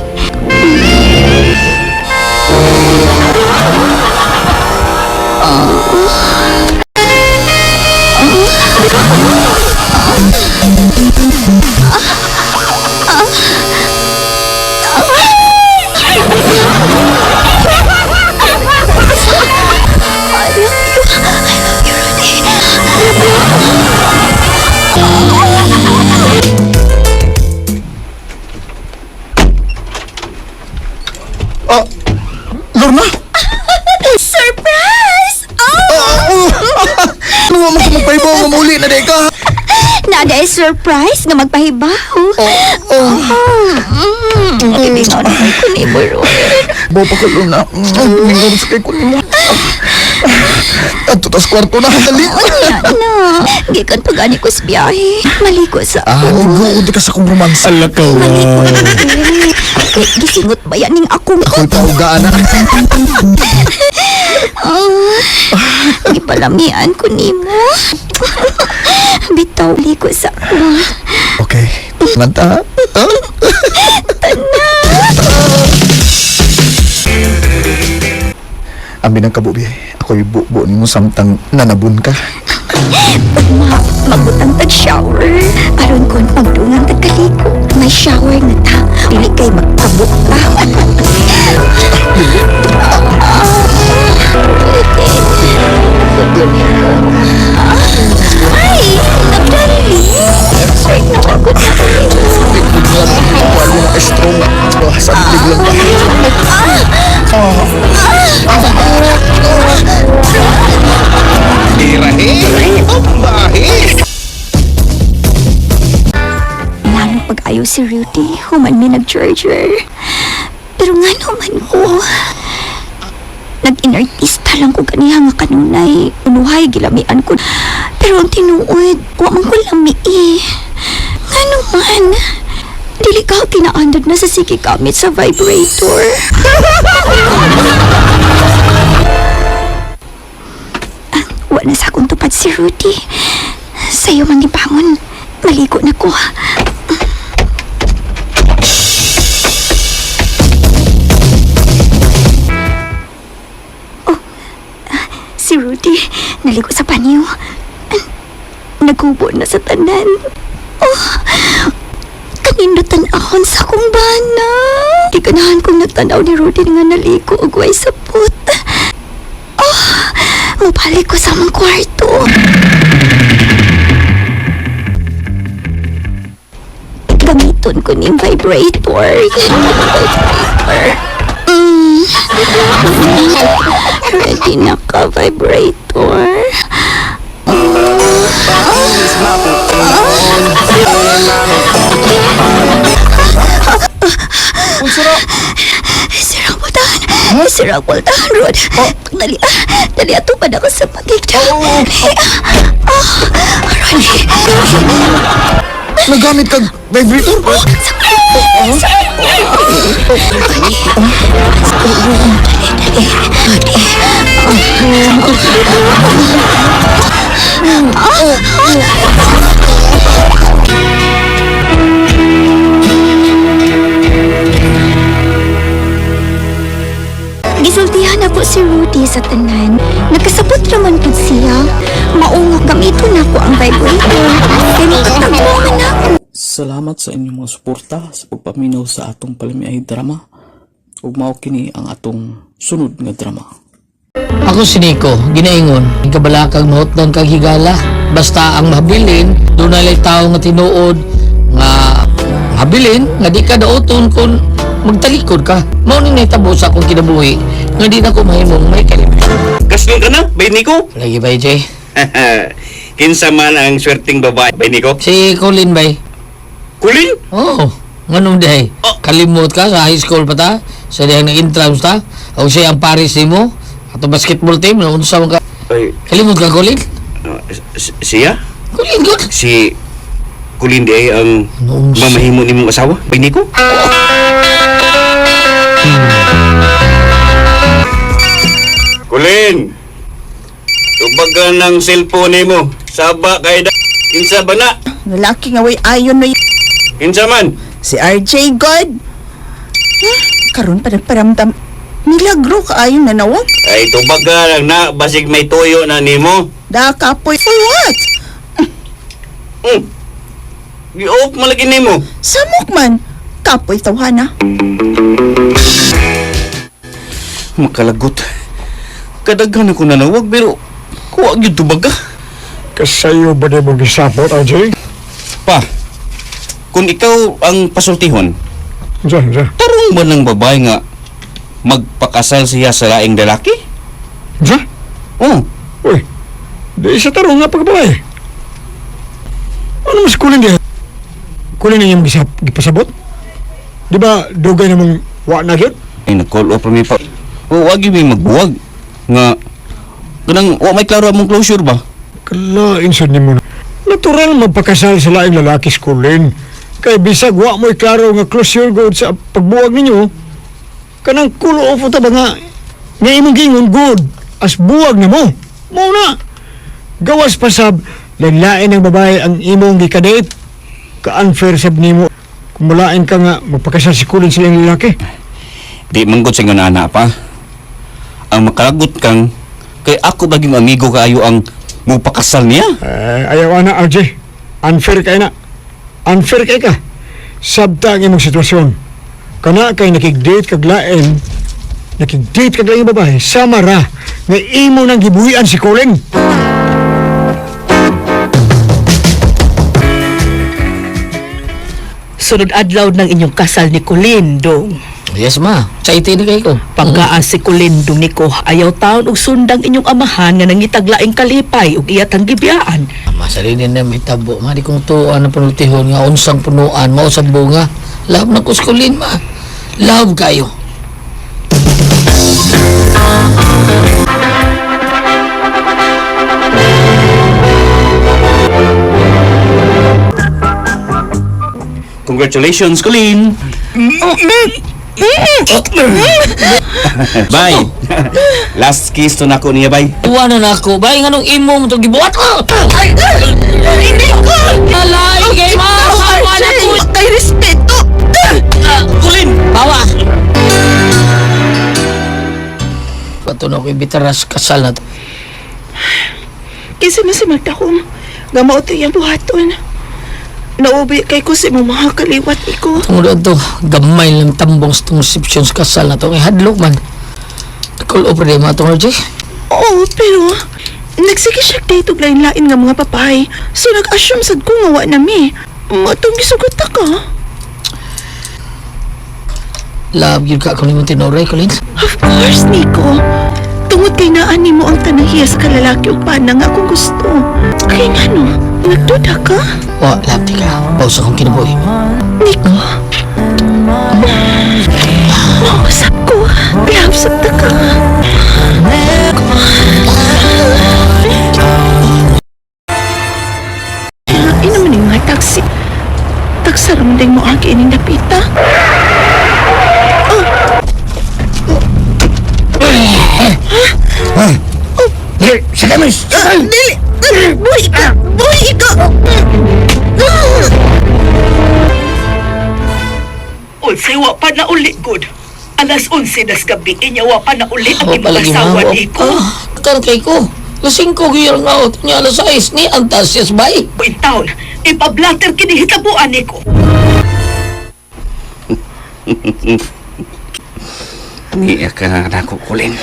Lorna? Surprise! Oh! Ano mo magpahibaw nga muli na di ka? Nada ay surprise nga magpahibaw. Gimingaw na kay ko ni Boron. Bawa pa ka, Lorna. Gimingaw sa kay ko niya. At tutas kwarto na, dali. No, gikan pa gani ko sa biyahe. Maliko sa ako. Nagluod ka sa kong romansa. Alakaw. Gisingot ba yan ning akong... Ako'y paugaan na. Gipalamian ko nimo. Bitaw liko sa ako. Okay. Manta. Amin ang kabubi. Ako'y bubo ni mo samtang nanabun ka. Magbutang tag-shower. Aron kon pagdungan tag-kaliko. May shower na ta. Dili kay magkabuk ka. Ay, nagdali. Exert na ako na kayo. Walo na ka-strong. Santig lang ba? Nanong pag-ayaw si Rudy, human may nag-charger. Pero nga naman ko. Nag-inartista lang ko ganiha nga kanunay. Unuhay, gilamian ko. Pero ang tinuod, wa man ko lami eh. Ano man, dili ka kinaandad na sa sige gamit sa vibrator. Wa na sa akong tupad si Rudy. Sa'yo man gibangon. Maligo na ko. Si Rudy, naligo sa banyo. Nagubo na sa tanan. Oh, kanindutan ahon sa akong bana. Di ganahan kong nagtanaw ni Rudy nga naligo og way sapot. Oh, mabalik ko sa among kwarto. Gamiton ko ni vibrator. Ready na ka, vibrator? Sirang pultahan! Sirang pultahan, Rod! Dali ato pa na ka sa pagigda. Nagamit kag vibrator? Gisultihan ako si Rudy sa tanan. Nagkasabot naman po siya. Maungok gamiton ako ang vibrator. Kaya nakatagpuan ako. Salamat sa inyong mga suporta sa pagpaminaw sa atong palimiay drama. Ug mao kini ang atong sunod nga drama. Ako si Nico, ginaingon, kabalakang mahutdan kang higala. Basta ang mahabilin, doon na tao nga tinuod, nga mahabilin, nga di ka daoton kung magtalikod ka. Mao ning nahitabo sa akong kinabuhi, nga di na ko mahimong may kalimay. Kaslo ka na, Bay Nico? Lagi ba, Jay? Kinsa man ang swerting babae, Bay Nico? Si Colin, bay. Colin? Oo, nganong day. Kalimot ka sa high school pa ta, sa dihang nag-intrams ta, o siya ang paris mo, ato basketball team, naunsa mo ka. Ay, Kalimot ka, Colin? siya? Colin, good. Si Colin di ay ang mamahimo ni mong asawa, Bay Nico? Colin! Tubagan ng cellphone mo. Saba kay da. Kinsa ba na? Lalaki nga way ayon na Kinsa man? si RJ God. Karon pa nagparamdam. Milagro ka ayon na nawag. Ay, tubagan lang na. Basig may tuyo na nimo. Da kapoy for what? Gi-off malagi nimo. Samok man. Kapoy tawhana. Makalagot. Kadaghan ako nanawag pero kuha gyud tubaga. Kasayo ba na mong gisapot, RJ? Pa, kung ikaw ang pasultihon, tarong ba ng babae nga magpakasal siya sa laing lalaki? Diyan? Oo. Uy, di isa tarong nga pagbabae. Ano mas kulin diya? Kulin na yung gipasabot? Di ba dugay namang wa na yun? Ay, nag-call off mi pa. O, wag yung may magbuwag. Nga, kanang, may klaro among closure ba? Kalain sa nimo na. Natural magpakasal sa laing lalaki skulin. Kay bisag wa mo'y klaro nga closure good sa pagbuwag ninyo. Kanang cool off ta ba nga imong gingon good as buwag na mo. Mo na. Gawas pa sab lain ng babae ang imong gikadate. Ka-unfair sab nimo kung mulain ka nga magpakasal si kulin sa laing lalaki. Di manggod sa ingon ana pa. Ang makalagot kang kay ako baging amigo kaayo ang mupakasal niya. Ayaw na, RJ. Unfair kay na. Unfair kay ka. Sabta ang imong sitwasyon. Kana kay nakig-date kag lain. Nakig-date kag lain babae. Sama ra. Nga imo nang gibuhian si Colin. Sunod adlaw ng inyong kasal ni Colin, dong. Yes, ma. Sa iti ni kayo. Pagkaan si Colin, dong niko, ayaw taon og sundang inyong amahan nga nangitaglaing kalipay ug iyatang gibiyaan. Masalinin na may tabo. Ma, di kong tuan ang panultihon nga unsang punuan, mausap bunga. Love na kuskulin, ma. Love kayo. Congratulations, Colleen! Bay! Last kiss to nako niya, bay. Tuwanan ako, bay, nga nung imo mo ito gibuhat ko! Hindi ko! Alay, kay masawa na ko! Kay respeto! Kulin! Bawa! Pato na ko ibitaras kasal na to. Kisa masimag akong gamaot yung buhaton. Naubi kay ko sa mga kaliwat ko. Tungod to, gamay lang tambong sa itong reception sa kasal na to. Hadlok man. Call over din mga itong RJ. Oo, pero nagsige siya dito lain-lain nga mga papay. So nag-assume sad ko nga wa na mi. Matong gisugot ka. Love yun ka kung limang tinoray, Colin. Of course, Nico. Tungod kay naani mo ang tanahiya sa kalalaki o panang akong gusto. Kaya nga no, nagduda ka? O, love, tika. Pausa kong kinabuhi. Nico. Mausap ko. Love, sabta ka. Ino man yung mga taxi. Tagsaram din mo ang kining napita. Sa kamis! Dili! Buhay ka! Buhay ka! Unsay wa pa na uli, good. Alas 11 das gabi, inya wa pa na uli ang imong Palagi asawa, mo. Nico. Kan kay ko. Lasing ko giyang out niya alas 6 ni Antasias bay. Uy, taon, ipablatter kini hitabuan, Nico. Niya ka na nako, Colleen.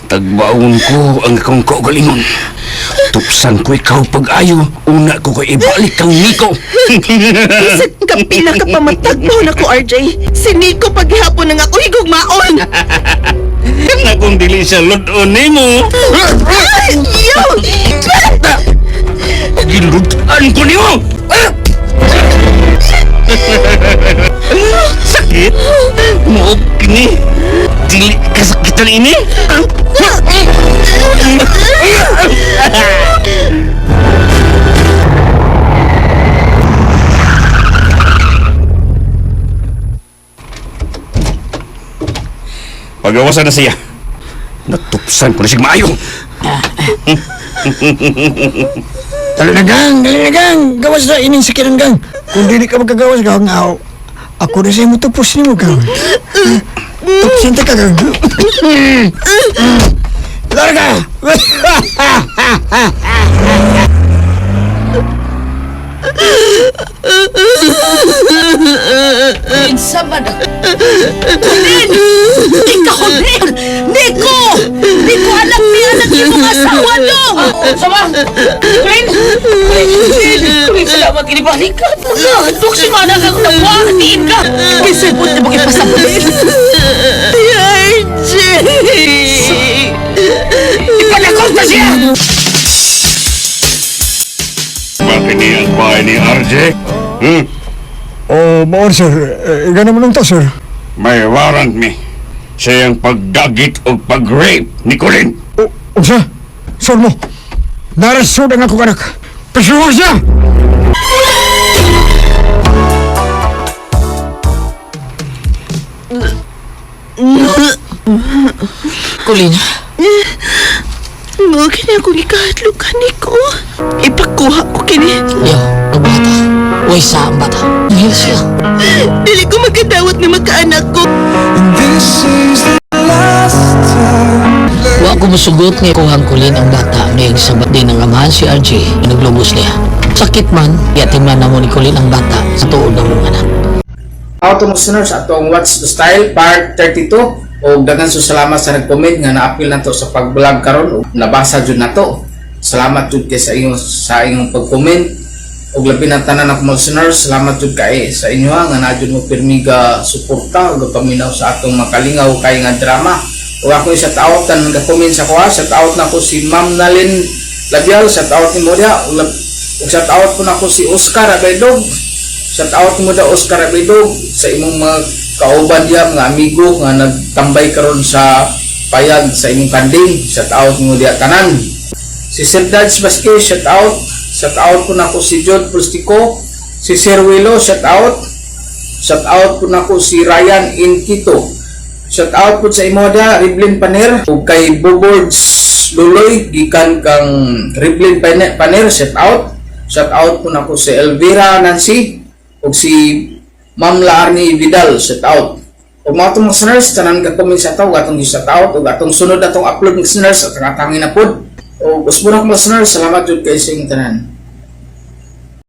Tagbaon ko ang akong kaugalingon. Tupsan ko ikaw pag-ayo. Una ko kay ibalik kang Nico. Isag kapila ka pa matagbaw na ko, RJ. Si Nico paghihapon ng ako higugmaon. Na kung dili siya ludon ni mo. Yo! Giludan ko niyo! Sakit? Muog kini. Dili kasakitan ini? Pagawasan na siya. Natupsan ko na siya maayo. Talinagang! Gawas na ining sakiran gang. Kung dili ka magkagawas gang, ako na sa'yo mo tupos ni mo gang. Tupsin ka gang. Larga! Kinsa ba na? Kulin! Ikaw, Kulin! Nico! Nico, anak niya na di mo asawa, no! Sama! Kulin! Kulin, salamat kinibalik ka. Duk si mana ka kung nabuhatiin ka. Kisipot na mong ipasabot. RJ! Ipanakot na siya! Bakit niya ang bahay ni RJ? Maor sir, gana mo lang to sir. May warrant me. Siya ang pagdagit o pag-rape ni Colleen. Usa, sir mo. Narasod ang akong anak. Pasuha siya! Kulin. Mo kini akong ikahadlok ka, Nico. Ipakuha ko kini. Yo, kabata. Uy, sa ang bata. Nahil siya. Dili ko magkadawat nga magkaanak ko. Wa ko masugot nga kuhang Kulin ang bata ngayong sabat din ng amahan si RJ. Naglubos niya. Sakit man, yatimlan na mo ni Kulin ang bata sa tuod ng mga anak. Auto listeners, atong What's the Style Part 32. O dagan so salamat sa nag-comment nga na-appeal na to sa pag-vlog karon. Nabasa jud na to. Salamat jud kay sa inyong pag-comment. Og labi na tanan ako mga listeners, salamat jud kay sa inyo nga na jud mo pirmiga suporta ug paminaw sa atong makalingaw kay nga drama. O ako sa taot tan nag-comment sa kuha, sa taot na ko si Ma'am Nalin Labial, sa taot ni Moria, ug sa taot po na ko si Oscar Abedog. Sa taot mo da Oscar Abedog sa imong mga kauban diya, mga amigo nga nagtambay karon sa payag sa inyong kanding. Shout out mo diya tanan. Si Sir Dads Vasquez, shout out. Shout out po na ko si Jod Prustico. Si Sir Willow, shout out. Shout out po na ko si Ryan Inkito. Shout out po sa imoda Riblin Paner ug kay Bobords Luloy gikan kang Riblin Paner, shout out. Shout out po na ko si Elvira Nancy ug si Ma'am Laarni Vidal, shout out. Ug mga itong listeners, tanan ka comment sa tao, gatong shout out ug atong sunod atong upload listeners at ang atangin na pod. Ug usbo na ko listeners, salamat jud kay sa inyong tanan.